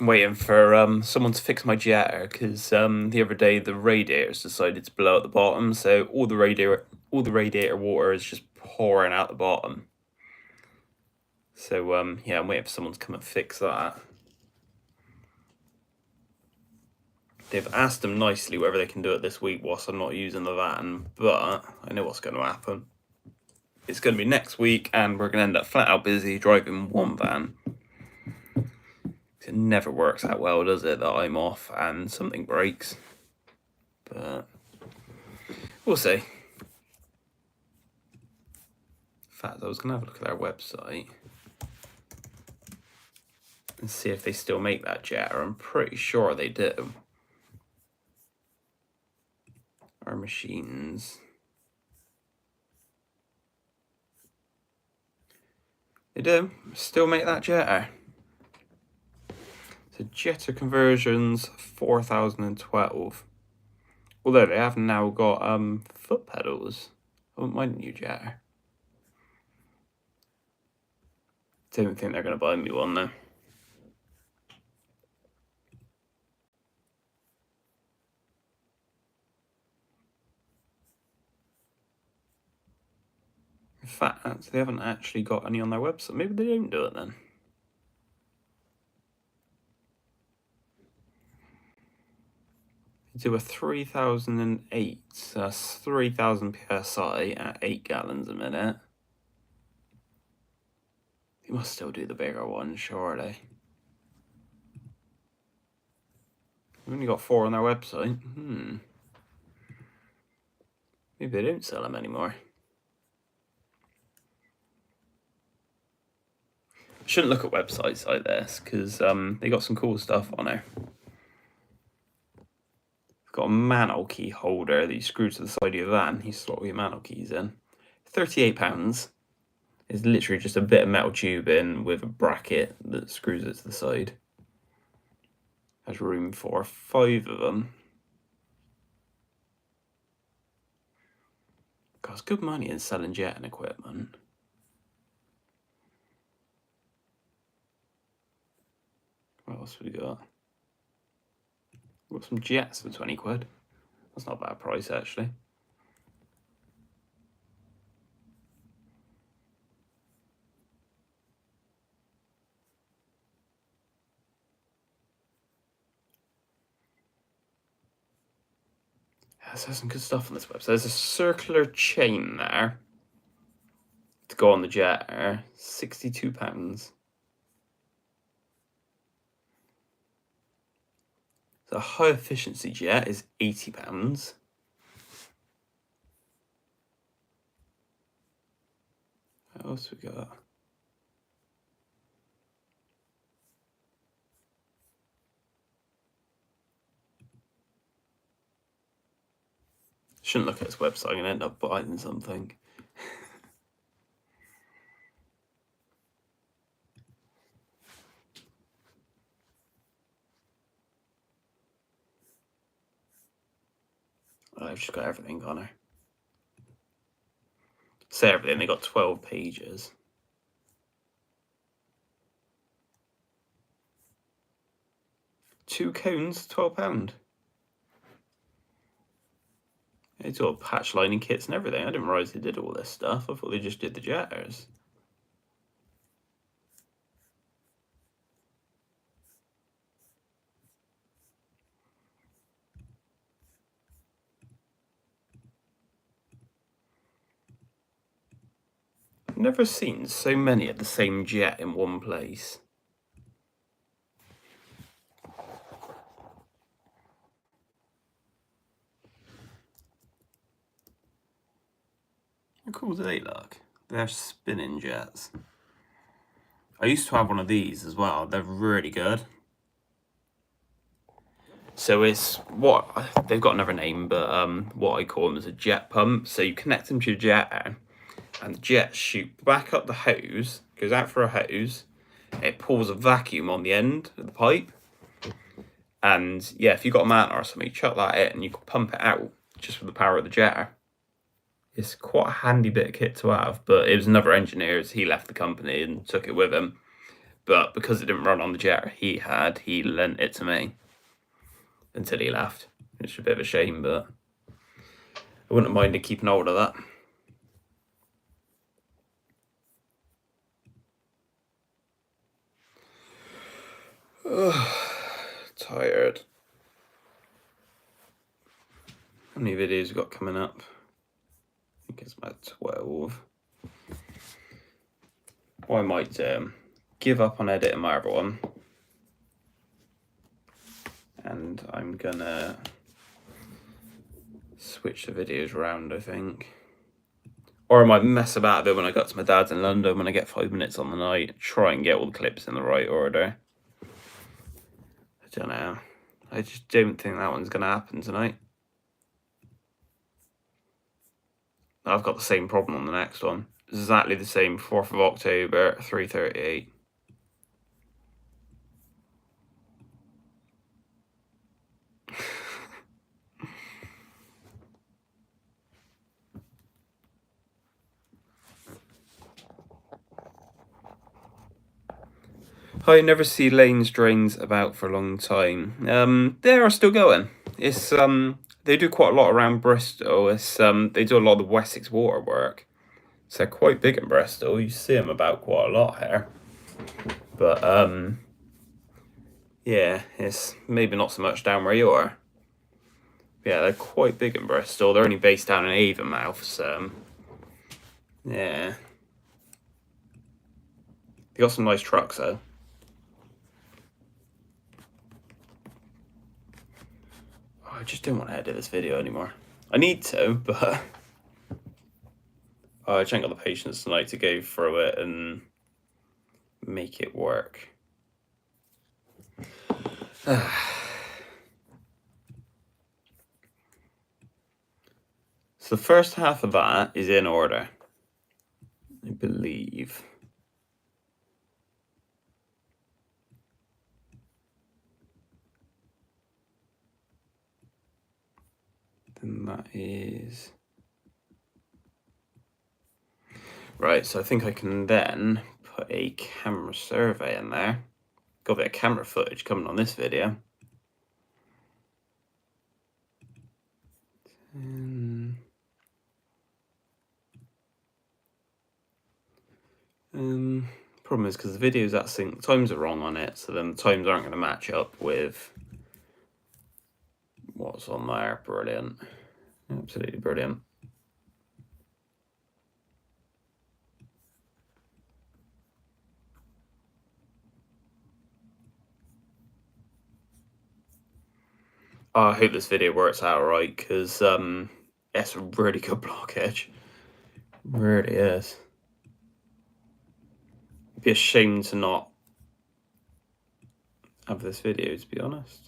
I'm waiting for someone to fix my jetter, because the other day the radiators decided to blow at the bottom, so all the radiator water is just pouring out the bottom. So yeah, I'm waiting for someone to come and fix that. They've asked them nicely whether they can do it this week whilst I'm not using the van, but I know what's going to happen. It's going to be next week, and we're going to end up flat out busy driving one van. It never works out well, does it, that I'm off and something breaks? But we'll see. In fact, I was going to have a look at their website and see if they still make that jetter. I'm pretty sure they do. Our machines. They do still make that jetter. So jetter conversions 4012. Although they have now got foot pedals. I wouldn't mind a new jetter. Don't think they're going to buy me one though. In fact, they haven't actually got any on their website. Maybe they don't do it then. They do a 3008, so that's 3000 PSI at 8 gallons a minute. They must still do the bigger one, surely. We've only got 4 on their website. Maybe they don't sell them anymore. I shouldn't look at websites like this because they got some cool stuff on there. It's got a mantle key holder that you screw to the side of your van. You slot all your mantle keys in. £38. It's literally just a bit of metal tubing with a bracket that screws it to the side. Has room for 5 of them. Costs good money in selling jetting equipment. What else have we got? We've got some jets for 20 quid. That's not a bad price actually. There's some good stuff on this website. There's a circular chain there to go on the jetter, £62. The high efficiency jet is £80. What else we got? Shouldn't look at this website, I'm gonna end up buying something. I've just got everything on her. Say everything, they got 12 pages. 2 cones, £12. It's all patch lining kits and everything. I didn't realise they did all this stuff. I thought they just did the jetters. I've never seen so many of the same jet in one place. How cool do they look? They're spinning jets. I used to have one of these as well. They're really good. So it's what they've got another name, but what I call them is a jet pump. So you connect them to your jetter, and the jets shoot back up the hose, goes out for a hose. It pulls a vacuum on the end of the pipe, and yeah, if you've got a manta or something, you chuck that in and you can pump it out just with the power of the jetter. It's quite a handy bit of kit to have, but it was another engineer, as he left the company and took it with him. But because it didn't run on the jetter he lent it to me until he left. It's a bit of a shame, but I wouldn't mind keeping hold of that. Tired. How many videos we got coming up? I think it's about 12. Or I might give up on editing my other one, and I'm gonna switch the videos around, I think. Or I might mess about a bit when I got to my dad's in London when I get 5 minutes on the night, try and get all the clips in the right order. I don't know. I just don't think that one's gonna happen tonight. I've got the same problem on the next one. Exactly the same, 4th of October, 3:38. I never see lanes drains about for a long time. They are still going. It's they do quite a lot around Bristol. It's they do a lot of the Wessex water work. So they're quite big in Bristol. You see them about quite a lot here. But yeah, it's maybe not so much down where you are. Yeah, they're quite big in Bristol. They're only based down in Avonmouth, so yeah. They got some nice trucks though. I just don't want to edit this video anymore. I need to, but I just ain't got the patience tonight to go through it and make it work. So the first half of that is in order, I believe. Then that is... Right, so I think I can then put a camera survey in there. Got a bit of camera footage coming on this video. Problem is because the video's at sync, times are wrong on it, so then the times aren't going to match up with what's on there. Brilliant. Absolutely brilliant. Oh, I hope this video works out right, because it's a really good blockage. Really is. It'd be a shame to not have this video, to be honest.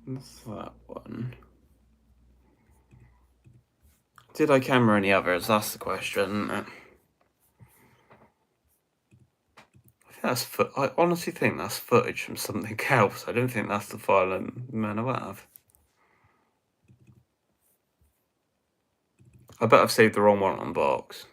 That's that one. Did I camera any others? That's the question. I honestly think that's footage from something else. I don't think that's the file I'm meant to have. I bet I've saved the wrong one on box.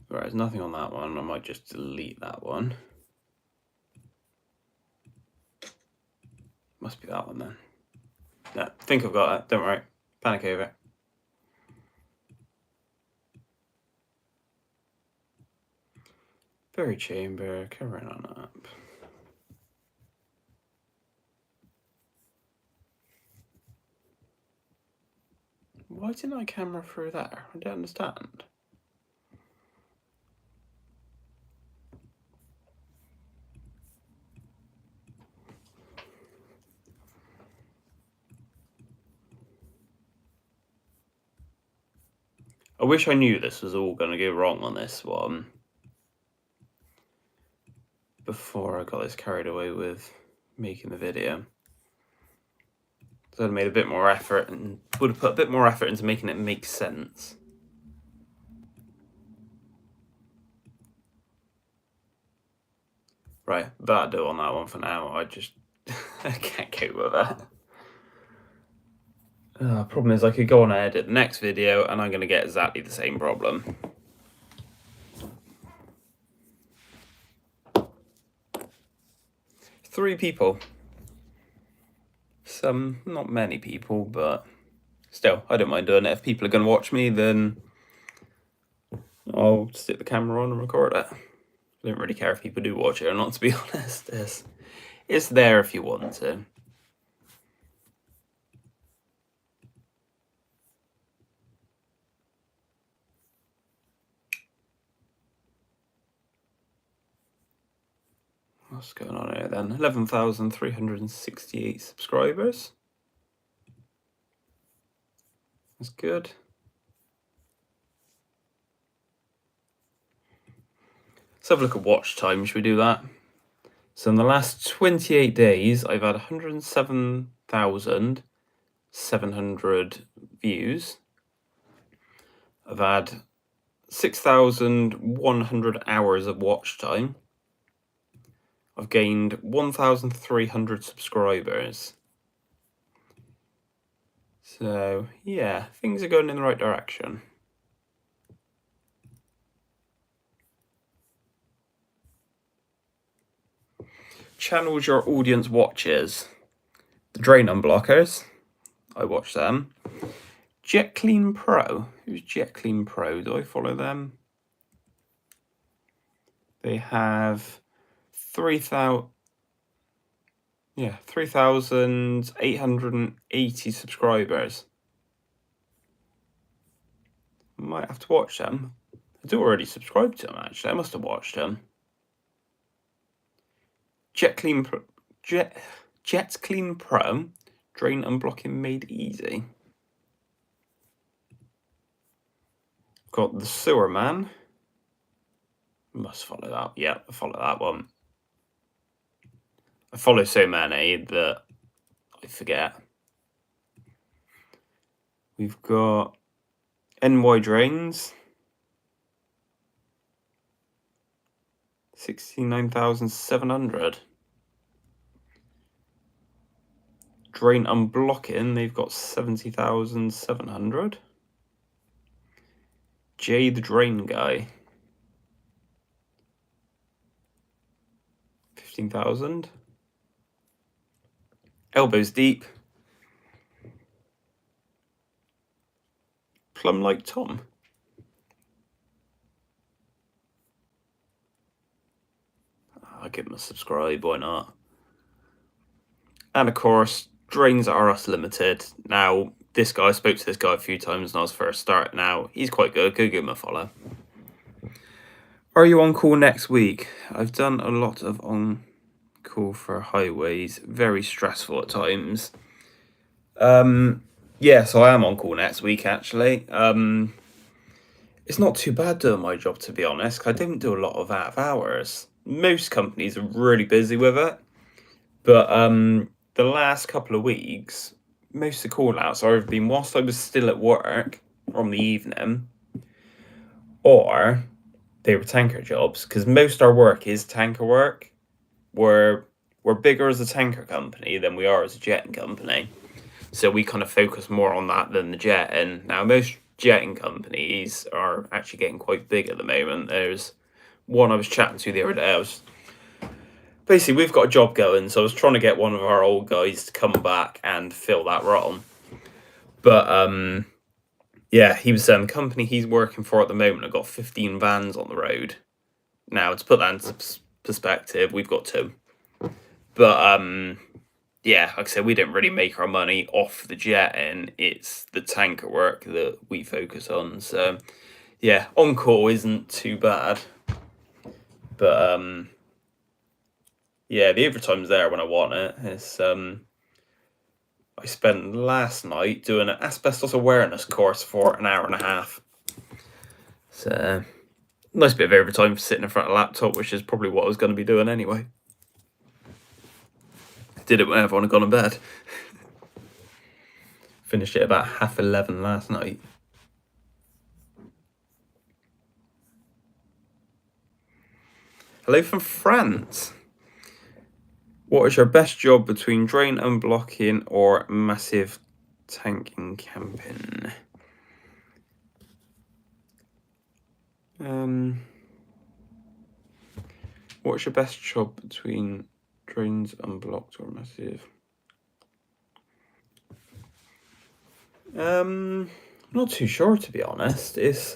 Right, there's nothing on that one. I might just delete that one. Must be that one then. No, I think I've got it. Don't worry. Panic over it. Buried chamber, covering on up. Why didn't I camera through there? I don't understand. I wish I knew this was all going to go wrong on this one before I got this carried away with making the video. So I'd made a bit more effort and would have put a bit more effort into making it make sense. Right, that'll do on that one for now. I just I can't cope with that. Problem is I could go on and edit the next video and I'm going to get exactly the same problem. Three people. Some, not many people, but still, I don't mind doing it. If people are going to watch me, then I'll stick the camera on and record it. I don't really care if people do watch it or not, to be honest. It's there if you want to. What's going on here then? 11,368 subscribers. That's good. Let's have a look at watch time. Should we do that? So in the last 28 days, I've had 107,700 views. I've had 6,100 hours of watch time. I've gained 1,300 subscribers. So, yeah, things are going in the right direction. channels your audience watches. The Drain Unblockers, I watch them. Jet Clean Pro, who's Jet Clean Pro? Do I follow them? They have 3,880 subscribers. I might have to watch them. I do already subscribe to them, actually. I must have watched them. Jet Clean Pro, Drain Unblocking Made Easy. Got the Sewer Man. Must follow that. Yeah, I follow that one. I follow so many that I forget. We've got NY Drains. 69,700. Drain Unblocking, they've got 70,700. Jay the Drain Guy. 15,000. Elbows Deep. Plum Like Tom. I'll give him a subscribe, why not? And of course, Drains Are Us Limited. Now, this guy, I spoke to this guy a few times when I was first starting out. He's quite good. Go give him a follow. Are you on call next week? I've done a lot of on call for highways. Very stressful at times. Yeah, so I am on call next week, actually. It's not too bad doing my job, to be honest, 'cause I don't do a lot of out of hours. Most companies are really busy with it. But the last couple of weeks, most of the call-outs have either been whilst I was still at work from the evening, or they were tanker jobs, because most of our work is tanker work. We're bigger as a tanker company than we are as a jetting company. So we kind of focus more on that than the jetting. Now, most jetting companies are actually getting quite big at the moment. There's one I was chatting to the other day. Basically, we've got a job going, so I was trying to get one of our old guys to come back and fill that role. But, yeah, he was saying the company he's working for at the moment have got 15 vans on the road. Now, to put that into perspective, we've got 2. But, yeah, like I said, we don't really make our money off the jetting. It's the tanker work that we focus on. So, yeah, on-call isn't too bad. But, yeah, the overtime's there when I want it. It's, I spent last night doing an asbestos awareness course for an hour and a half. So, nice bit of overtime for sitting in front of a laptop, which is probably what I was going to be doing anyway. Did it when everyone had gone to bed. Finished it about 11:30 last night. Hello from France. What is your best job between drain unblocking or massive tanking camping? What's your best job between drains unblocked or massive? I'm not too sure, to be honest. It's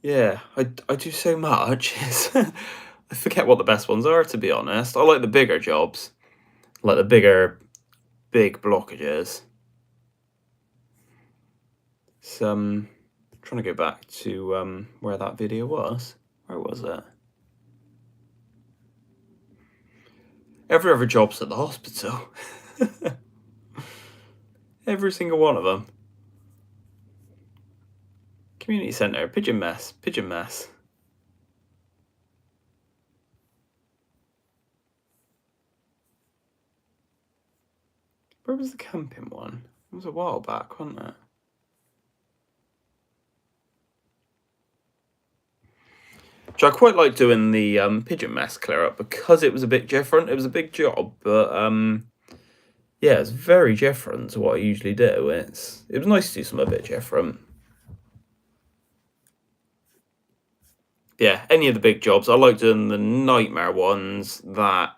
yeah, I do so much. I forget what the best ones are, to be honest. I like the bigger jobs, like the big blockages. So trying to go back to where that video was. Where was it? Every other job's at the hospital. Every single one of them. Community centre, pigeon mess. Where was the camping one? It was a while back, wasn't it? So I quite like doing the pigeon mess clear up because it was a bit different. It was a big job, but yeah, it's very different to what I usually do. It was nice to do something a bit different. Yeah, any of the big jobs, I like doing the nightmare ones that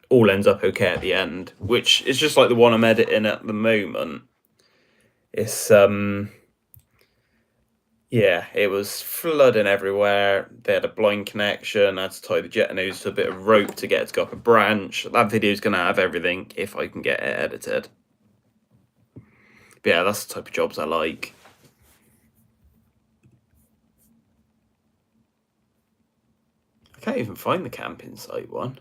all ends up okay at the end, which is just like the one I'm editing at the moment. It's yeah, it was flooding everywhere. They had a blind connection. I had to tie the jet nose to a bit of rope to get it to go up a branch. That video's going to have everything if I can get it edited. But yeah, that's the type of jobs I like. I can't even find the camping site one.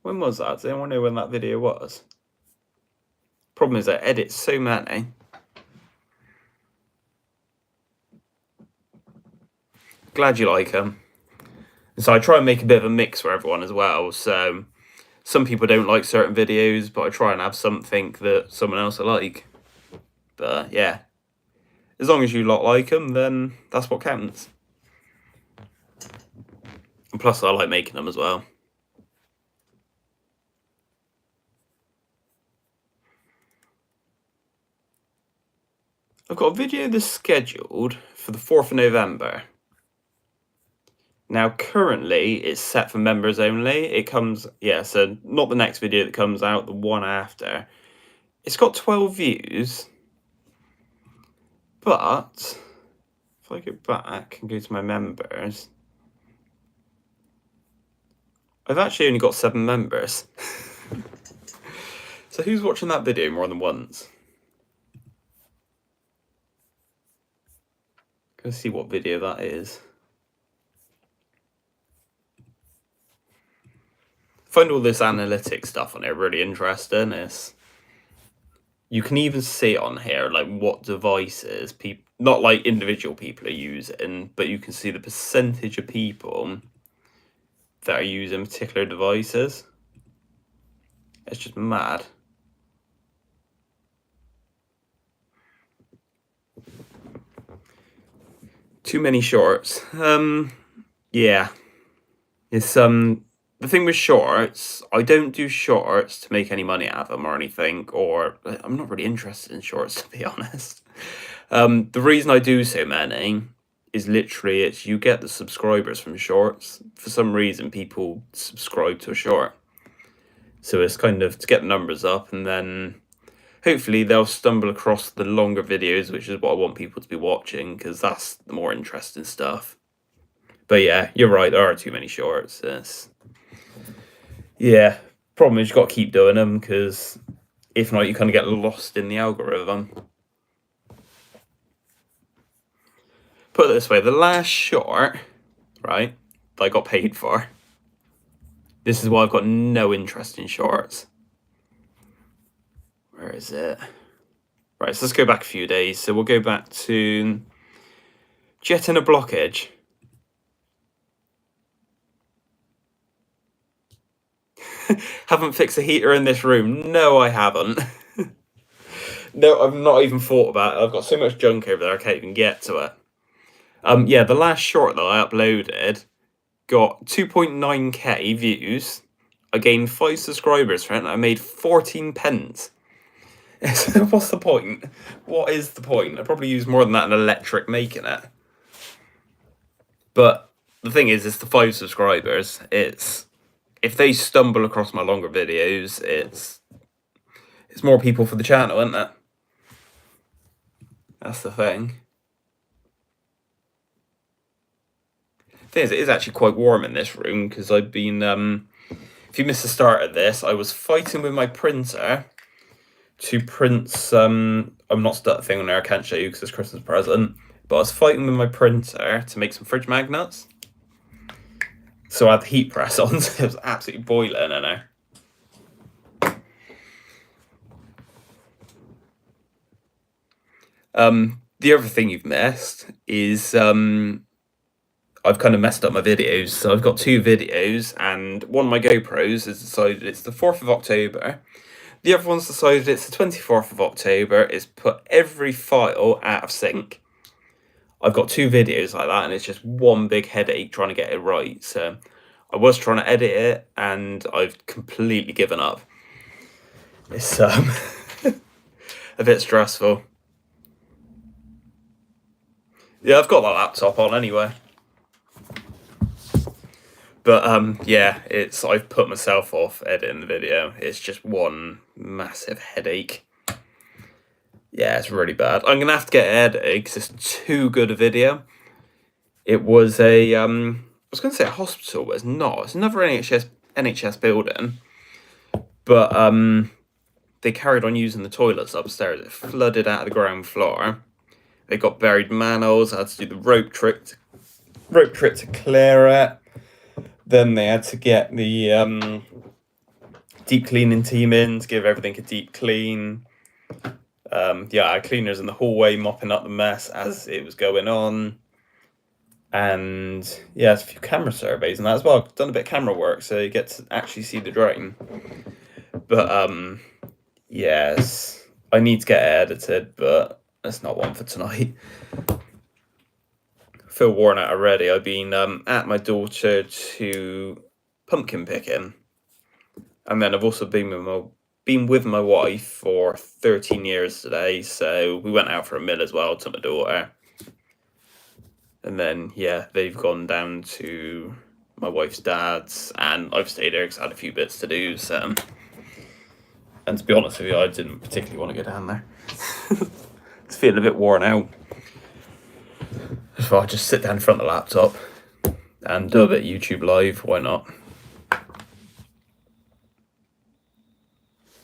When was that? Does anyone know when that video was? Problem is I edit so many. Glad you like them. And so I try and make a bit of a mix for everyone as well. So some people don't like certain videos, but I try and have something that someone else will like. But yeah, as long as you lot like them, then that's what counts. And plus, I like making them as well. I've got a video that's scheduled for the 4th of November. Now, currently, it's set for members only. It comes, yeah, so not the next video that comes out, the one after. It's got 12 views. But, if I go back and go to my members, I've actually only got 7 members. So who's watching that video more than once? Go see what video that is. I find all this analytics stuff on here really interesting. You can even see on here like what devices people, not like individual people are using, but you can see the percentage of people that are using particular devices. It's just mad. Too many shorts. Yeah. It's the thing with shorts, I don't do shorts to make any money out of them or anything, or I'm not really interested in shorts, to be honest. The reason I do so many is literally it's you get the subscribers from shorts. For some reason, people subscribe to a short. So it's kind of to get the numbers up, and then hopefully they'll stumble across the longer videos, which is what I want people to be watching, because that's the more interesting stuff. But yeah, you're right, there are too many shorts. Yeah, problem is you've got to keep doing them, because if not, you kind of get lost in the algorithm. Put it this way, the last short, right, that I got paid for, this is why I've got no interest in shorts. Where is it? Right, so let's go back a few days. So we'll go back to jetting a blockage. Haven't fixed a heater in this room. No, I haven't. No, I've not even thought about it. I've got so much junk over there, I can't even get to it. Yeah, the last short that I uploaded got 2.9k views. I gained 5 subscribers for it, and I made 14 pence. So what's the point? What is the point? I probably use more than that in electric making it. But the thing is, it's the 5 subscribers. It's if they stumble across my longer videos, it's more people for the channel, isn't it? That's the thing. Thing is, it is actually quite warm in this room, because I've been, if you missed the start of this, I was fighting with my printer to print some, I'm not stuck thing on there, I can't show you because it's Christmas present, but I was fighting with my printer to make some fridge magnets. So I had the heat press on, so it was absolutely boiling in there. The other thing you've missed is I've kind of messed up my videos. So I've got 2 videos, and one of my GoPros has decided it's the 4th of October. The other one's decided it's the 24th of October. It's put every file out of sync. I've got 2 videos like that, and it's just one big headache trying to get it right. So I was trying to edit it, and I've completely given up. It's a bit stressful. Yeah, I've got that laptop on anyway. But yeah, I've put myself off editing the video. It's just one massive headache. Yeah, it's really bad. I'm gonna have to get it edited because it's too good a video. It was a I was gonna say a hospital, but it's not. It's another NHS building. But they carried on using the toilets upstairs. It flooded out of the ground floor. They got buried manholes. I had to do the rope trick to clear it. Then they had to get the deep cleaning team in to give everything a deep clean. Yeah, I had cleaners in the hallway mopping up the mess as it was going on. And yeah, it's a few camera surveys and that as well. I've done a bit of camera work, so you get to actually see the drone. But yes, I need to get it edited, but that's not one for tonight. I feel worn out already. I've been at my daughter to pumpkin picking, and then I've also been with my wife for 13 years today. So we went out for a meal as well to my daughter, and then yeah, they've gone down to my wife's dad's, and I've stayed there because I had a few bits to do. So, and to be honest with you, I didn't particularly want to go down there. It's feeling a bit worn out. So I'll just sit down in front of the laptop and do a bit of YouTube live. Why not?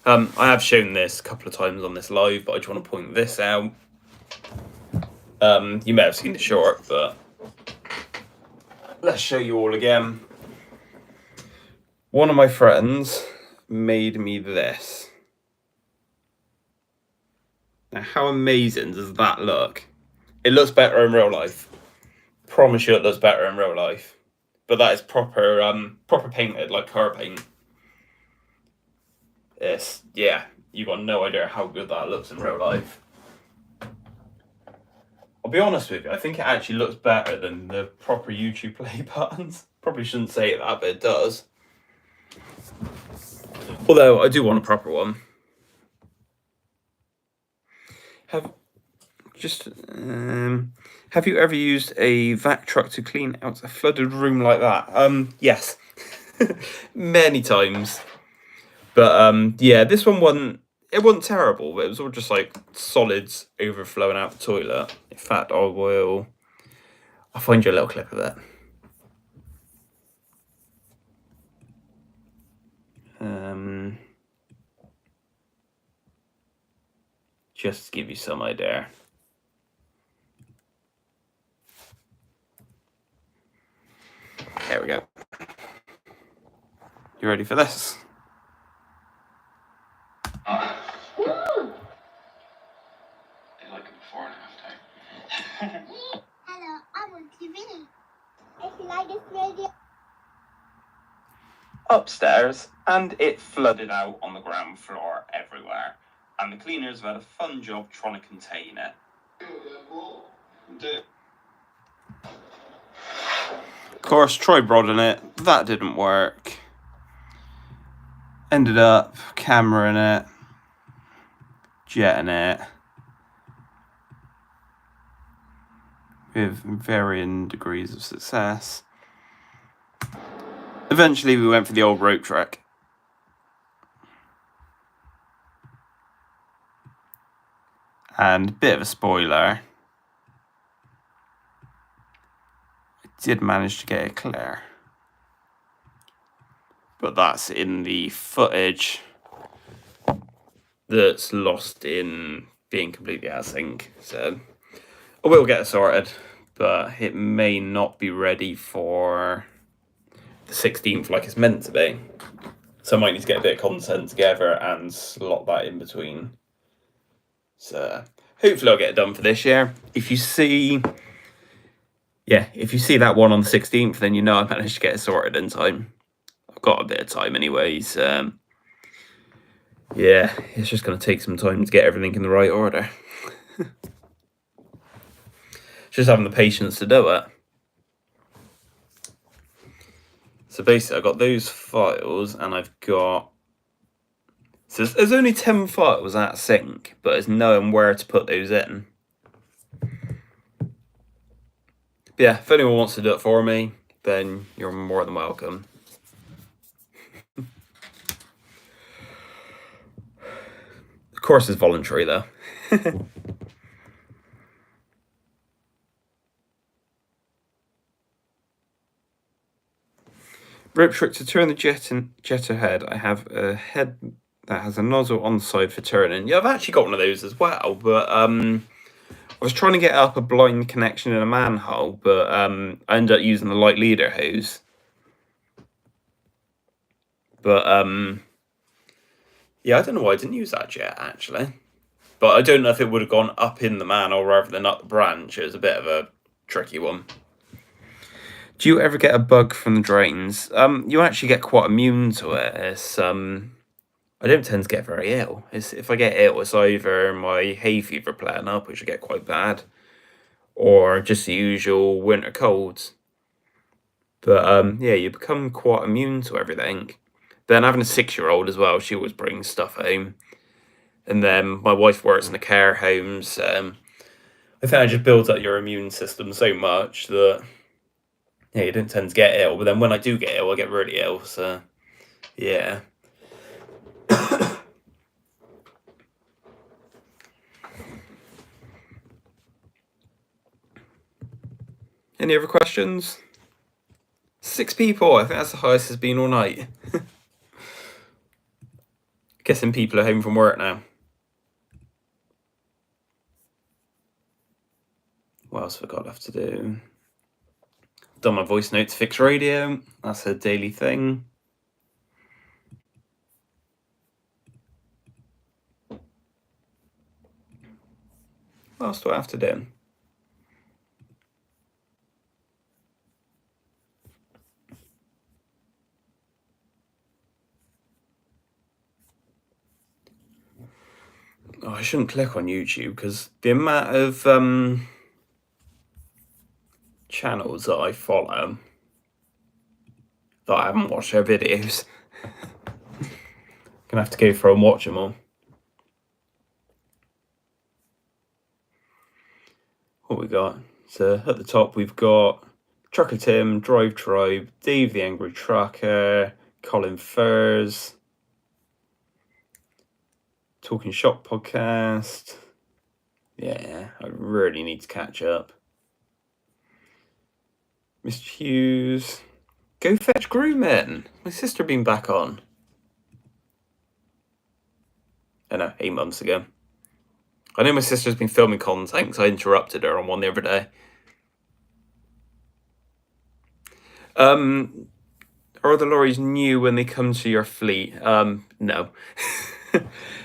I have shown this a couple of times on this live, but I just want to point this out. You may have seen the short, but let's show you all again. One of my friends made me this. Now, how amazing does that look? It looks better in real life. Promise you it looks better in real life. But that is proper painted, like car paint. It's, yeah, you got no idea how good that looks in real life. I'll be honest with you, I think it actually looks better than the proper YouTube play buttons. Probably shouldn't say that, but it does. Although, I do want a proper one. Have you ever used a vac truck to clean out a flooded room like that? Yes. Many times. But yeah, this one wasn't terrible, but it was all just like solids overflowing out the toilet. In fact, I'll find you a little clip of it. Just to give you some idea. There we go. You ready for this? Hello, I'm on TV. If you like this video, Upstairs, and it flooded out on the ground floor everywhere. And the cleaners have had a fun job trying to contain it. Of course, tried rodding it. That didn't work. Ended up cameraing it, jetting it, with varying degrees of success. Eventually, we went for the old rope trick. And a bit of a spoiler, I did manage to get it clear. But that's in the footage that's lost in being completely out of sync. So I will get it sorted, but it may not be ready for the 16th like it's meant to be. So I might need to get a bit of content together and slot that in between. So hopefully I'll get it done for this year. If you see that one on the 16th, then you know I managed to get it sorted in time. I've got a bit of time anyways. Yeah, it's just going to take some time to get everything in the right order. Just having the patience to do it. So basically, I've got those files, and I've got... So there's only 10 files out of sync, but it's knowing where to put those in. But yeah, if anyone wants to do it for me, then you're more than welcome. Of course, it's voluntary though. Rope trick to turn the jetter head. I have a head that has a nozzle on the side for turning. Yeah, I've actually got one of those as well, but I was trying to get up a blind connection in a manhole, but I ended up using the light leader hose. But yeah, I don't know why I didn't use that jet actually. But I don't know if it would have gone up in the manhole rather than up the branch. It was a bit of a tricky one. Do you ever get a bug from the drains? You actually get quite immune to it. It's I don't tend to get very ill. If I get ill, it's either my hay fever playing up, which I get quite bad, or just the usual winter colds. But yeah, you become quite immune to everything. Then having a 6-year-old as well, she always brings stuff home. And then my wife works in the care homes. I think it just builds up your immune system so much that yeah, you don't tend to get ill. But then when I do get ill, I get really ill. So yeah. Any other questions? 6 people. I think that's the highest it's been all night. Guessing people are home from work now. What else have I got left to do? Done my voice note to fix radio. That's a daily thing. What else do I have to do? Oh, I shouldn't click on YouTube because the amount of channels that I follow that I haven't watched their videos. Gonna have to go through and watch them all. What we got? So at the top we've got Trucker Tim, Drive Tribe, Dave the Angry Trucker, Colin Furs, Talking Shop podcast. Yeah, I really need to catch up. Mr. Hughes. Go Fetch Grooming. My sister been back on. I know, 8 months ago. I know my sister's been filming content because I interrupted her on one the other day. Are the lorries new when they come to your fleet? No.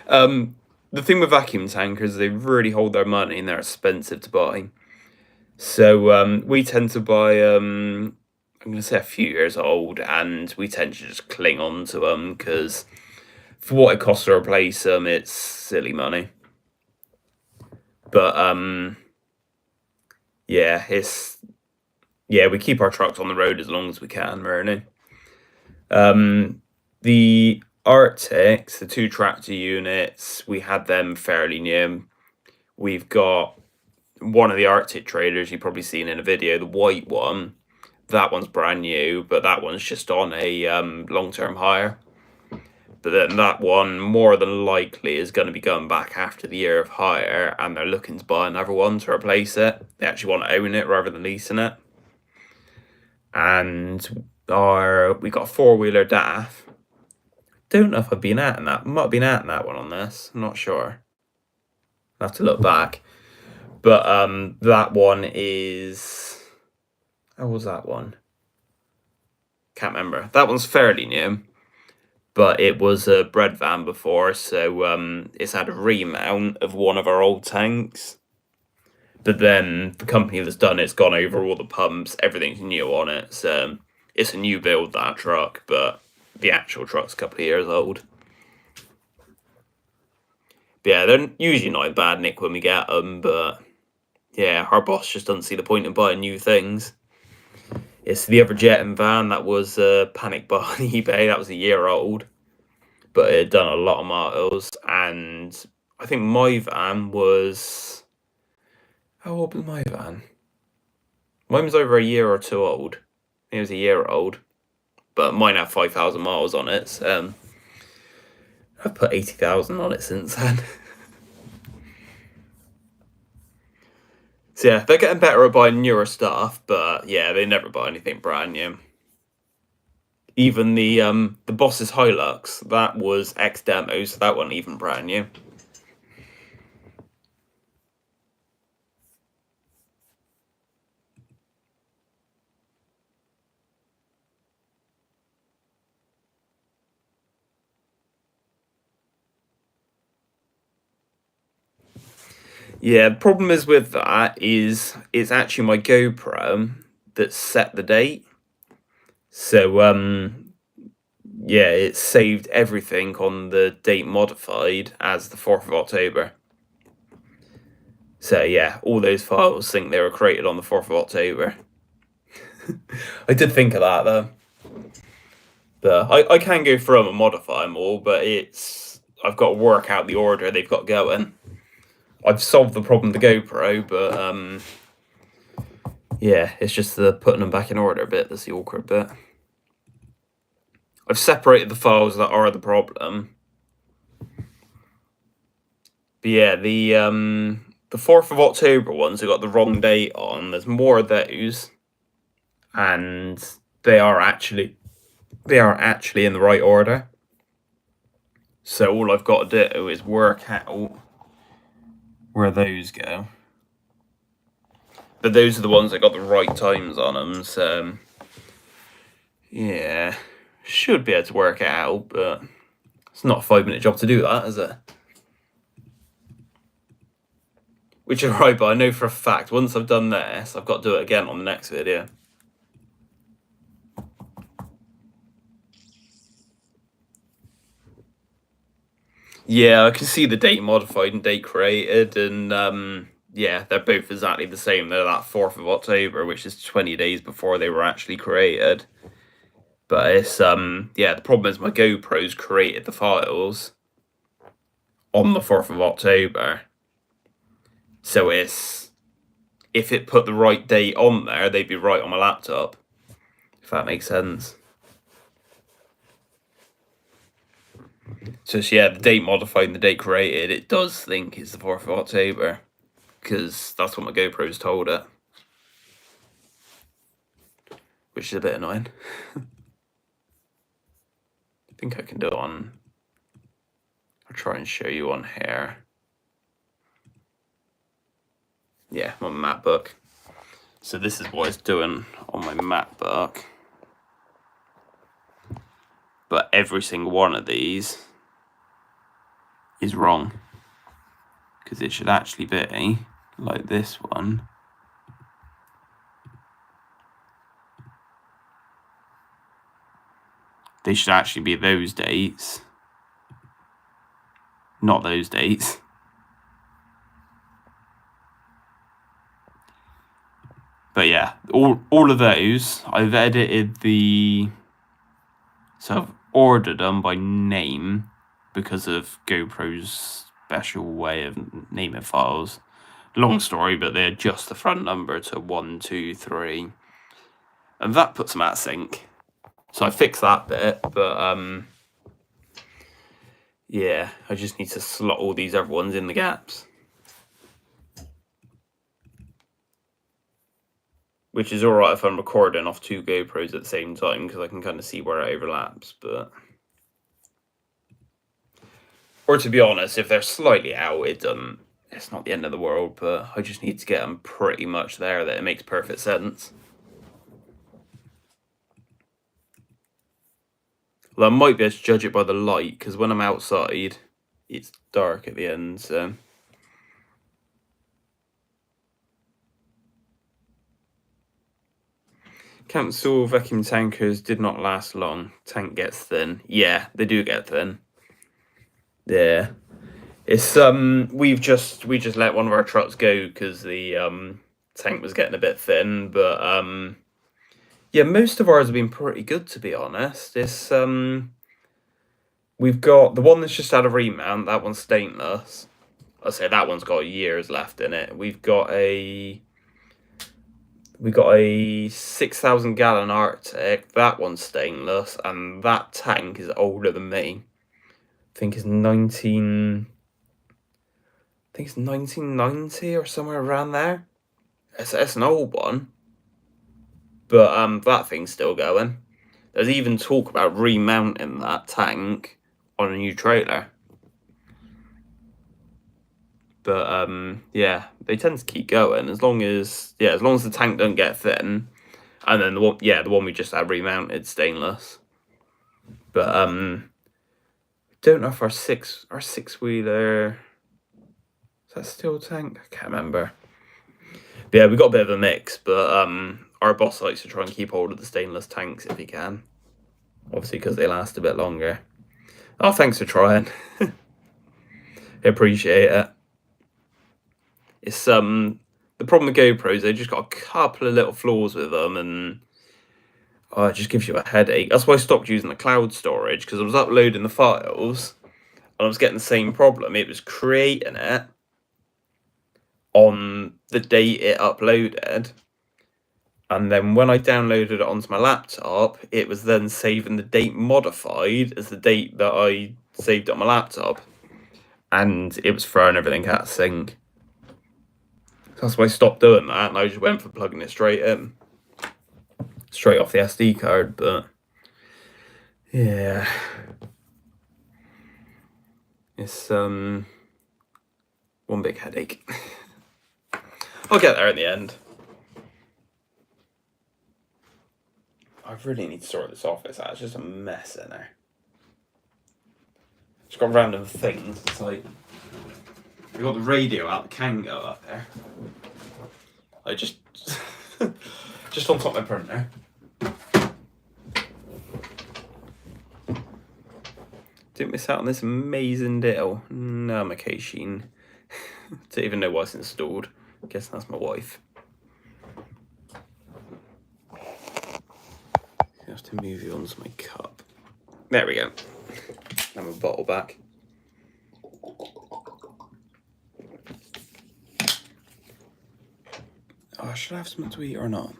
The thing with vacuum tankers, they really hold their money and they're expensive to buy. So we tend to buy, I'm going to say a few years old, and we tend to just cling on to them because for what it costs to replace them, it's silly money. But yeah, we keep our trucks on the road as long as we can, really. The Arctics, the 2 tractor units, we had them fairly new. We've got one of the Arctic traders you've probably seen in a video, the white one. That one's brand new, but that one's just on a long-term hire. But then that one, more than likely, is going to be going back after the year of hire, and they're looking to buy another one to replace it. They actually want to own it rather than leasing it. And we got a 4-wheeler DAF. Don't know if I've been out in that. Might have been out in that one on this. I'm not sure. I'll have to look back. But that one is... How was that one? Can't remember. That one's fairly new. But it was a bread van before, so it's had a remount of one of our old tanks. But then the company that's done it's gone over all the pumps, everything's new on it. So it's a new build, that truck, but the actual truck's a couple of years old. But yeah, they're usually not a bad nick when we get them, but yeah, our boss just doesn't see the point in buying new things. It's the other jet and van that was panic buy on eBay. That was a year old, but it had done a lot of miles. And I think my van was... How old was my van? Mine was over a year or 2 old. It was a year old, but mine had 5,000 miles on it, so I've put 80,000 on it since then. So yeah, they're getting better at buying newer stuff, but yeah, they never buy anything brand new. Even the Boss's Hilux, that was ex-demo, so that wasn't even brand new. Yeah, the problem is with that is it's actually my GoPro that set the date. So yeah, it saved everything on the date modified as the 4th of October. So yeah, all those files think they were created on the 4th of October. I did think of that though. But I can go through them and modify them all, but I've got to work out the order they've got going. I've solved the problem with the GoPro, but yeah, it's just the putting them back in order bit that's the awkward bit. I've separated the files that are the problem. But yeah, the 4th of October ones have got the wrong date on. There's more of those, and they are actually in the right order. So all I've got to do is work out where those go. But those are the ones that got the right times on them, so yeah, should be able to work it out, but it's not a 5-minute job to do that, is it? Which is right, but I know for a fact, once I've done this, I've got to do it again on the next video. Yeah, I can see the date modified and date created, and yeah, they're both exactly the same. They're that 4th of October, which is 20 days before they were actually created. But it's, yeah, the problem is my GoPro's created the files on the 4th of October. So if it put the right date on there, they'd be right on my laptop, if that makes sense. So yeah, the date modified and the date created, it does think it's the 4th of October, because that's what my GoPro's told it. Which is a bit annoying. I think I can do it on... I'll try and show you on here. Yeah, on MacBook. So this is what it's doing on my MacBook. But every single one of these is wrong. Because it should actually be like this one. They should actually be those dates. Not those dates. But yeah, all of those, I've edited the... So I've ordered them by name because of GoPro's special way of naming files. Long story, but they adjust the front number to 1, 2, 3. And that puts them out of sync. So I fixed that bit, but yeah, I just need to slot all these other ones in the gaps. Which is alright if I'm recording off 2 GoPros at the same time, because I can kind of see where it overlaps, but... Or to be honest, if they're slightly out, it's not the end of the world, but I just need to get them pretty much there that it makes perfect sense. Well, I might be able to judge it by the light, because when I'm outside, it's dark at the end, so... Cancel vacuum tankers did not last long. Tank gets thin. Yeah, they do get thin. Yeah. It's we just let one of our trucks go because the tank was getting a bit thin, but yeah, most of ours have been pretty good, to be honest. It's we've got the one that's just had a remount, that one's stainless. I'll say that one's got years left in it. We've got a We got a 6,000 gallon Arctic. That one's stainless, and that tank is older than me. I think it's 1990 or somewhere around there. It's an old one, but that thing's still going. There's even talk about remounting that tank on a new trailer. But yeah, they tend to keep going as long as the tank don't get thin. And then the one we just had remounted stainless. But don't know if our six wheeler, is that still tank? I can't remember. But yeah, we got a bit of a mix, but our boss likes to try and keep hold of the stainless tanks if he can. Obviously because they last a bit longer. Oh, thanks for trying. I appreciate it. It's the problem with GoPros, they just got a couple of little flaws with them, and it just gives you a headache. That's why I stopped using the cloud storage, because I was uploading the files and I was getting the same problem. It was creating it on the date it uploaded, and then when I downloaded it onto my laptop, it was then saving the date modified as the date that I saved on my laptop, and it was throwing everything out of sync. That's why I stopped doing that, and I just went for plugging it straight in. Straight off the SD card, but yeah. It's one big headache. I'll get there in the end. I really need to sort this office out. It's just a mess in there. It's got random things. It's like we got the radio out that can go up there. I just just on top of my printer. Didn't miss out on this amazing deal. No, McKay Sheen. Don't even know why it's installed. I guess that's my wife. I have to move you onto my cup. There we go. Have a bottle back. Oh, should I have something to eat or not?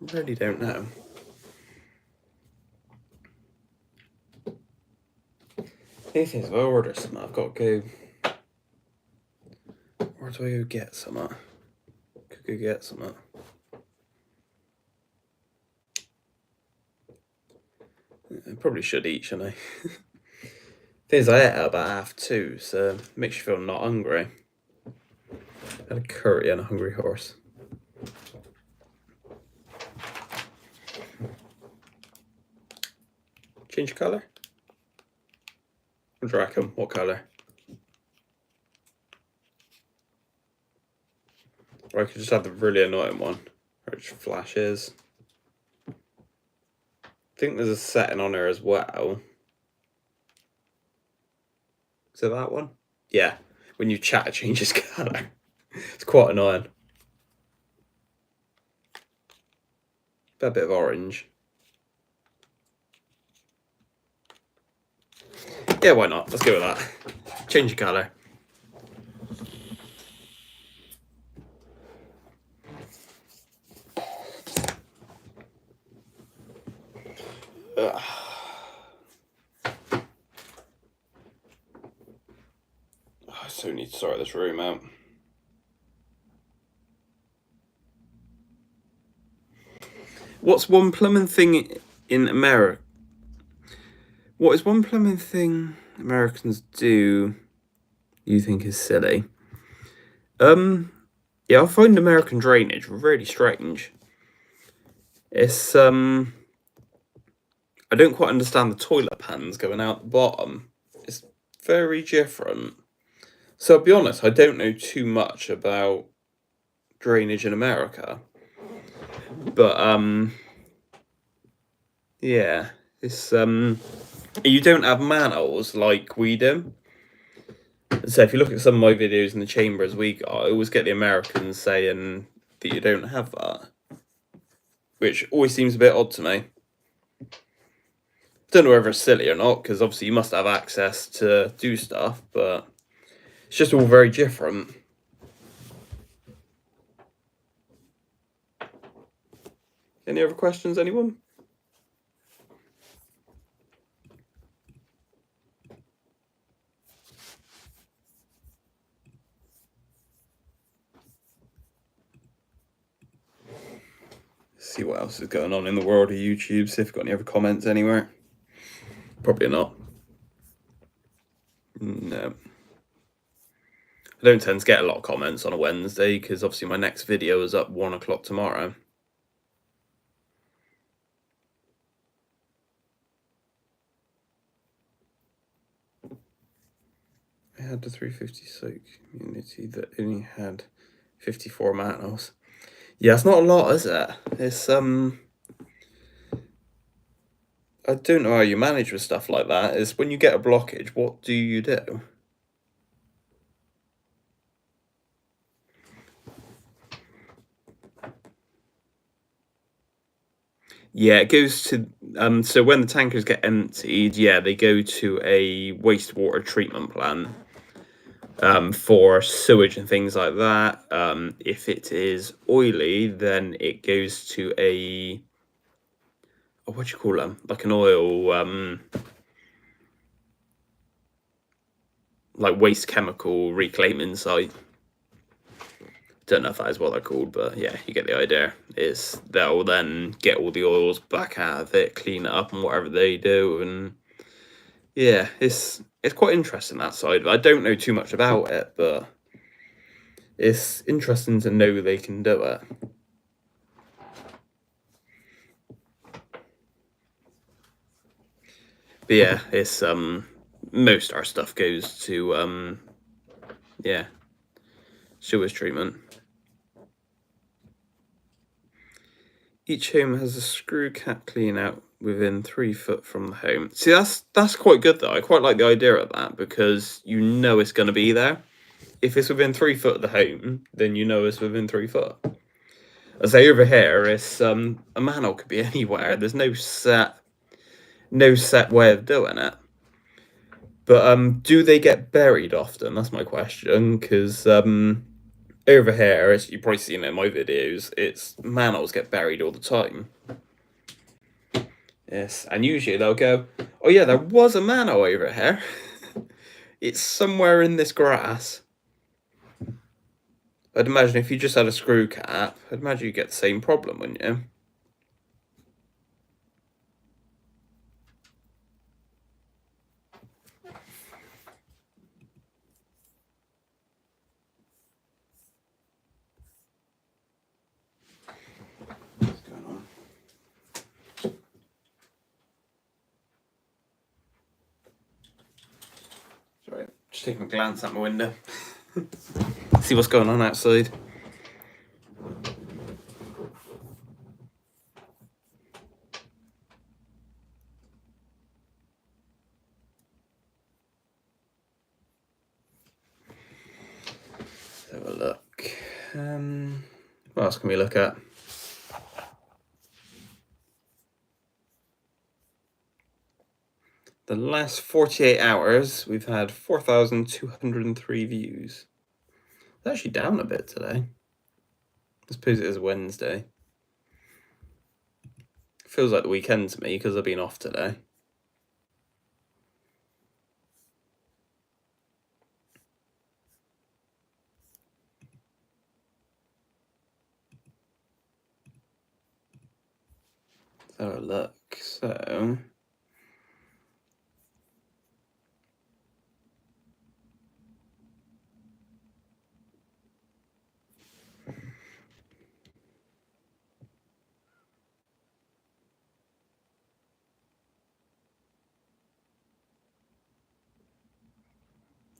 I really don't know. If I order something, I've got to go. Where do I go get something? Could go get something. I probably should eat, shouldn't I? Things I ate at about 2:30, so it makes you feel not hungry. I had a curry and a hungry horse. Change colour? What do you reckon? What colour? Or I could just have the really annoying one, which flashes. I think there's a setting on there as well. Is it that one? Yeah, when you chat, it changes colour. It's quite annoying. A bit of orange. Yeah, why not? Let's go with that. Change your colour. I so need to sort this room out. What's one plumbing thing in America? What is one plumbing thing Americans do you think is silly? Yeah, I find American drainage really strange. It's I don't quite understand the toilet pans going out the bottom. It's very different. So I'll be honest, I don't know too much about drainage in America. But yeah, it's you don't have manholes like we do. So if you look at some of my videos in the chambers we got, I always get the Americans saying that you don't have that, which always seems a bit odd to me. Don't know whether it's silly or not, because obviously you must have access to do stuff, but it's just all very different. Any other questions, anyone? See what else is going on in the world of YouTube, see if I've got any other comments anywhere. Probably not. No. I don't tend to get a lot of comments on a Wednesday because obviously my next video is up 1 o'clock tomorrow. I had the 356 community that only had 54 manuals. Yeah, it's not a lot, is it? It's I don't know how you manage with stuff like that. Is when you get a blockage, what do you do? Yeah, it goes to so when the tankers get emptied, yeah, they go to a wastewater treatment plant for sewage and things like that. If it is oily, then it goes to a what do you call them? Like an oil like waste chemical reclaiming site. Don't know if that is what they're called, but yeah, you get the idea. Is they'll then get all the oils back out of it, clean it up, and whatever they do, and yeah, it's quite interesting that side. I don't know too much about it, but it's interesting to know they can do it. But yeah, it's most of our stuff goes to yeah, sewage treatment. Each home has a screw cap clean out within 3 foot from the home. See, that's quite good though. I quite like the idea of that because you know it's going to be there. If it's within 3 foot of the home, then you know it's within 3 foot. I say over here, it's a manhole could be anywhere. There's no set way of doing it. But do they get buried often? That's my question. Because over here, as you've probably seen it in my videos, it's manholes get buried all the time. Yes, and usually they'll go, oh yeah, there was a manhole over here. It's somewhere in this grass. I'd imagine if you just had a screw cap, I'd imagine you get the same problem, wouldn't you? What's going on? Sorry, just taking a glance out my window. See what's going on outside. Let's have a look. What else can we look at? The last 48 hours, we've had 4,203 views. It's actually down a bit today. I suppose it is Wednesday. Feels like the weekend to me because I've been off today. Let's have a look. So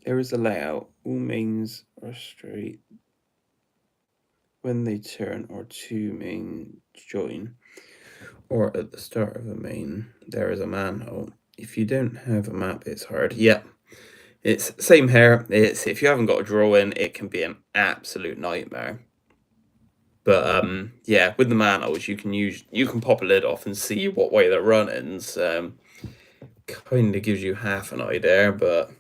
there is a layout. All mains are straight when they turn, or two mains join, or at the start of a main there is a manhole. If you don't have a map, it's hard. Yep, it's same here. It's if you haven't got a drawing, it can be an absolute nightmare. But yeah, with the manholes, you can pop a lid off and see what way they're running. So kind of gives you half an idea, but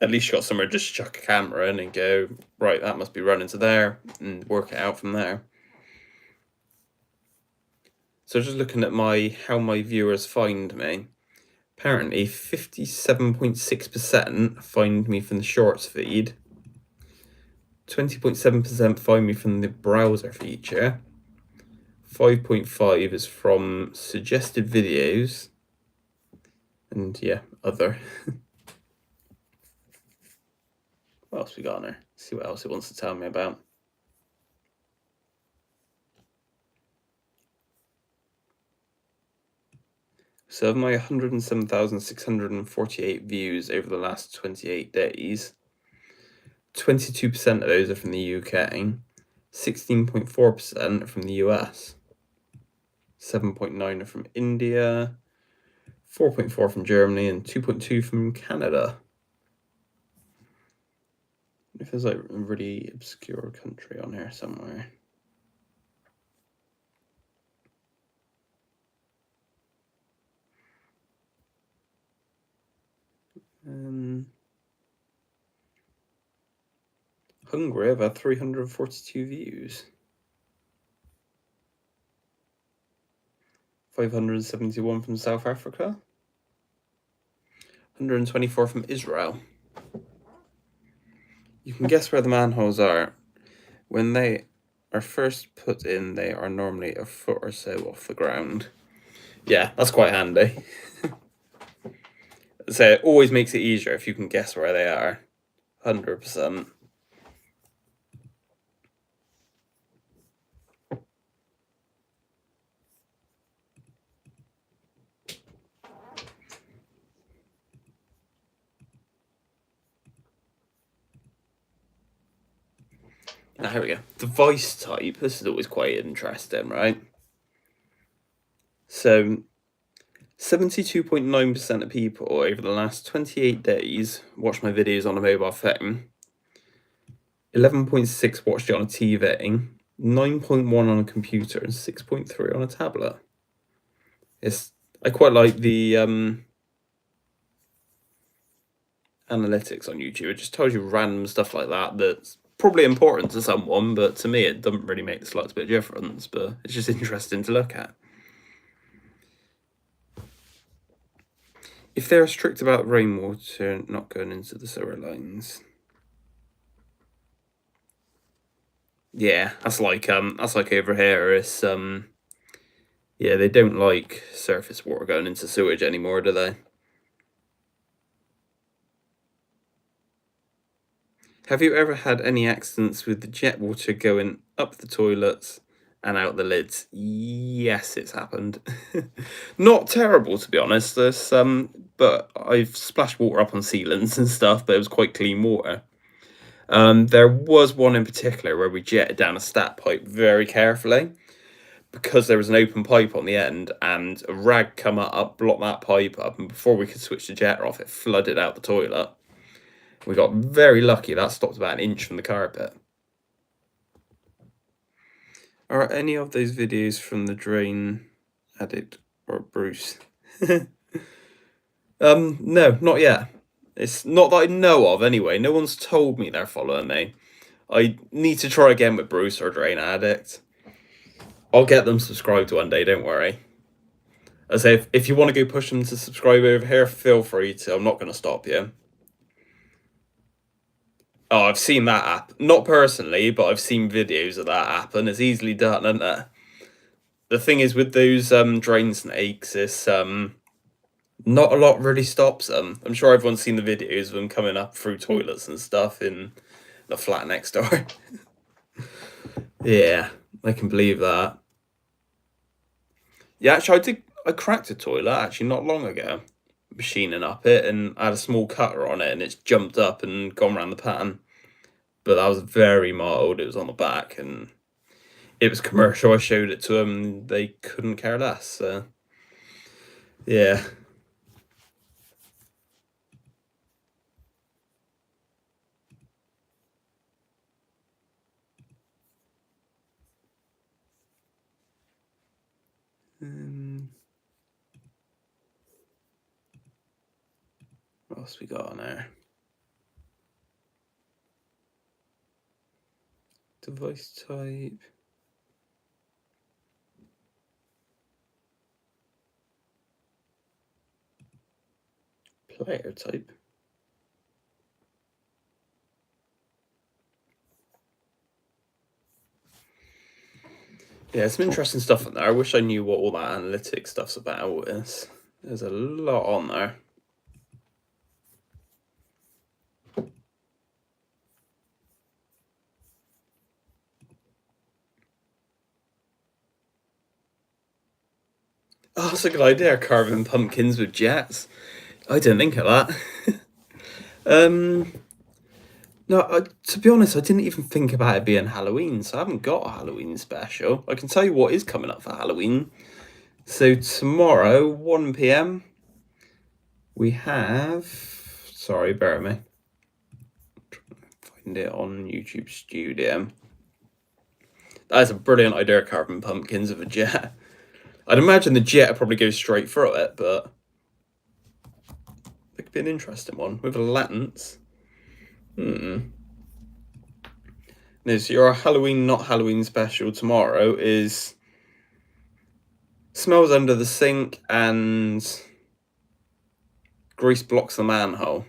at least you got somewhere just to chuck a camera in and go, right, that must be running to there, and work it out from there. So just looking at how my viewers find me. Apparently 57.6% find me from the shorts feed, 20.7% find me from the browser feature, 5.5% is from suggested videos, and yeah, other. What else we got on there? See what else it wants to tell me about. So of my 107,648 views over the last 28 days, 22% of those are from the UK, 16.4% from the US, 7.9% are from India, 4.4% from Germany, and 2.2% from Canada. If there's like a really obscure country on here somewhere. Hungary, I've had 342 views. 571 from South Africa. 124 from Israel. You can guess where the manholes are. When they are first put in, they are normally a foot or so off the ground. Yeah, that's quite handy. So it always makes it easier if you can guess where they are. 100%. Now, here we go. Device type. This is always quite interesting, right? So, 72.9% of people over the last 28 days watched my videos on a mobile phone. 11.6 watched it on a TV. 9.1 on a computer and 6.3 on a tablet. I quite like the analytics on YouTube. It just tells you random stuff like that that's probably important to someone, but to me it doesn't really make the slightest bit of difference, but it's just interesting to look at. If they're strict about rainwater not going into the sewer lines. Yeah, that's like over here. It's yeah, they don't like surface water going into sewage anymore, do they? Have you ever had any accidents with the jet water going up the toilets and out the lids? Yes, it's happened. Not terrible, to be honest. There's but I've splashed water up on ceilings and stuff, but it was quite clean water. There was one in particular where we jetted down a stat pipe very carefully because there was an open pipe on the end and a rag come up, blocked that pipe up, and before we could switch the jetter off, it flooded out the toilet. We got very lucky. That stopped about an inch from the carpet. Are any of those videos from the Drain Addict or Bruce? No, not yet. It's not that I know of anyway. No one's told me they're following me. I need to try again with Bruce or Drain Addict. I'll get them subscribed one day, don't worry. I say, if you want to go push them to subscribe over here, feel free to. I'm not going to stop you. Oh, I've seen that app. Not personally, but I've seen videos of that app, and it's easily done, isn't it? The thing is, with those drain snakes, it's not a lot really stops them. I'm sure everyone's seen the videos of them coming up through toilets and stuff in the flat next door. Yeah, I can believe that. Yeah, actually, I cracked a toilet actually not long ago, machining up it, and I had a small cutter on it, and it's jumped up and gone around the pan. But that was very mild. It was on the back, and it was commercial. I showed it to them. They couldn't care less. So, yeah. What else we got on there? Device type. player type. Yeah, some interesting stuff on there. I wish I knew what all that analytics stuff's about. There's a lot on there. Oh, that's a good idea, carving pumpkins with jets. I didn't think of that. No, to be honest, I didn't even think about it being Halloween, so I haven't got a Halloween special. I can tell you what is coming up for Halloween. So tomorrow, 1 PM, we have... Sorry, bear with me. Find it on YouTube Studio. That's a brilliant idea, carving pumpkins with a jet. I'd imagine the jet probably goes straight through it, but it could be an interesting one with a lens. No, so your Halloween, not Halloween special tomorrow is smells under the sink and grease blocks the manhole.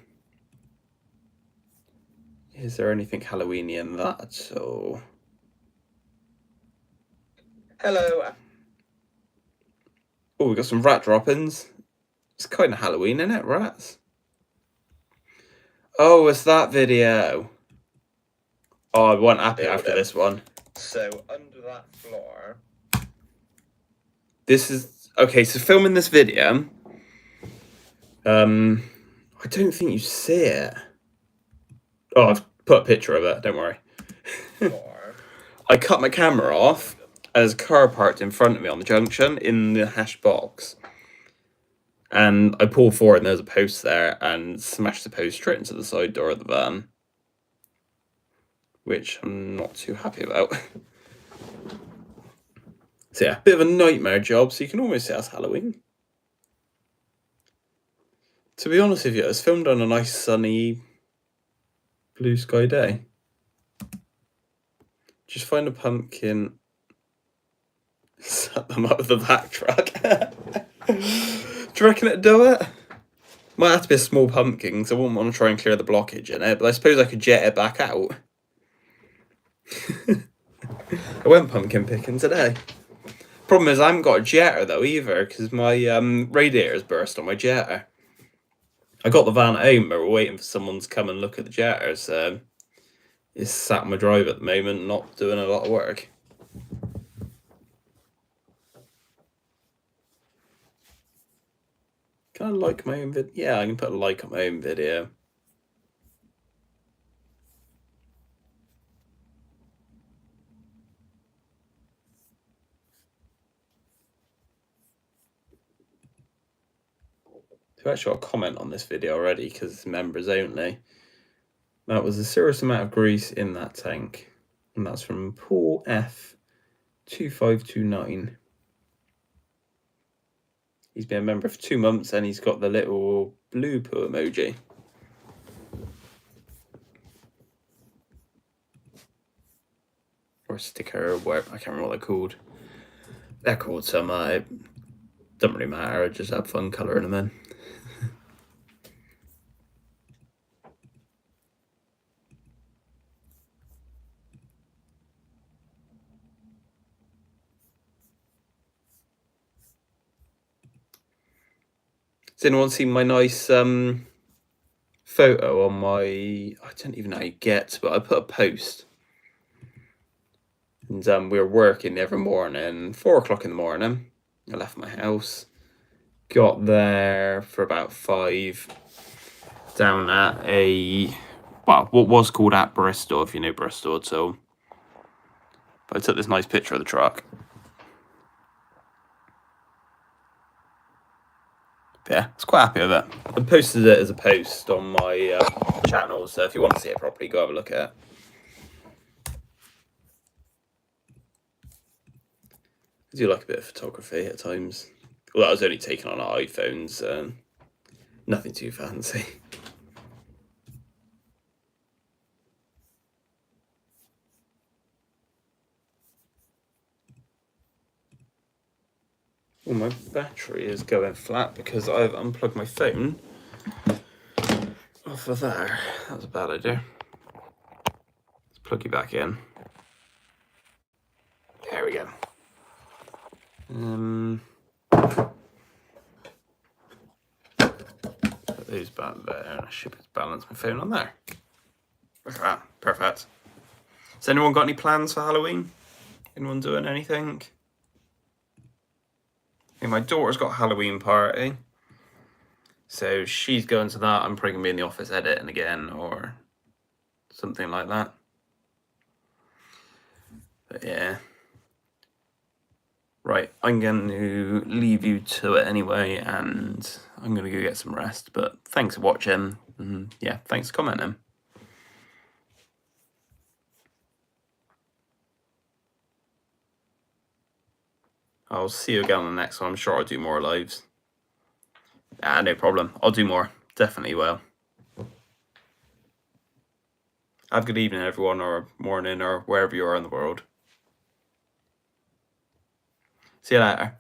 Is there anything Halloweeny in that? So, hello. Oh, we got some rat droppings. It's kind of Halloween, isn't it? Rats. Oh, it's that video. Oh, I wasn't happy after this one. So, under that floor... This is... Okay, so filming this video... I don't think you see it. Oh, I've put a picture of it, don't worry. I cut my camera off, and there's a car parked in front of me on the junction in the hash box. And I pulled forward and there's a post there and smashed the post straight into the side door of the van. Which I'm not too happy about. So yeah, bit of a nightmare job, so you can almost say that's Halloween. To be honest with you, it's filmed on a nice sunny blue sky day. Just find a pumpkin, set them up with the back truck. Do you reckon it'd do it? Might have to be a small pumpkin, because I wouldn't want to try and clear the blockage in it, but I suppose I could jet it back out. I went pumpkin picking today. Problem is I haven't got a jetter though either, because my radiator's burst on my jetter. I got the van at home, but we're waiting for someone to come and look at the jetter, so it's sat on my drive at the moment, not doing a lot of work. Can I like my own video? Yeah, I can put a like on my own video. So I actually got a comment on this video already because it's members only. That was a serious amount of grease in that tank. And that's from Paul F2529. He's been a member for 2 months and he's got the little blue poo emoji. Or a sticker or whatever, I can't remember what they're called. They're called some, it doesn't really matter, I just have fun colouring them in. Has anyone seen my nice photo on my... I don't even know how you get, but I put a post. And we were working every morning, 4 o'clock in the morning. I left my house. Got there for about 5. Down at a... Well, what was called at Bristol, if you know Bristol at all. But I took this nice picture of the truck. Yeah, I was quite happy with it. I posted it as a post on my channel, so if you want to see it properly, go have a look at it. I do like a bit of photography at times. Well, that was only taken on our iPhones, nothing too fancy. Well, my battery is going flat because I've unplugged my phone off of there. That was a bad idea. Let's plug you back in. There we go. Put those back there, and I should be able to balance my phone on there. Look at that, perfect. Has anyone got any plans for Halloween? Anyone doing anything? Hey, my daughter's got a Halloween party, so she's going to that. I'm probably gonna be in the office editing again or something like that. But yeah. Right, I'm going to leave you to it anyway, and I'm going to go get some rest. But thanks for watching, and yeah, thanks for commenting. I'll see you again on the next one. I'm sure I'll do more lives. No problem. I'll do more. Definitely will. Have a good evening, everyone, or morning, or wherever you are in the world. See you later.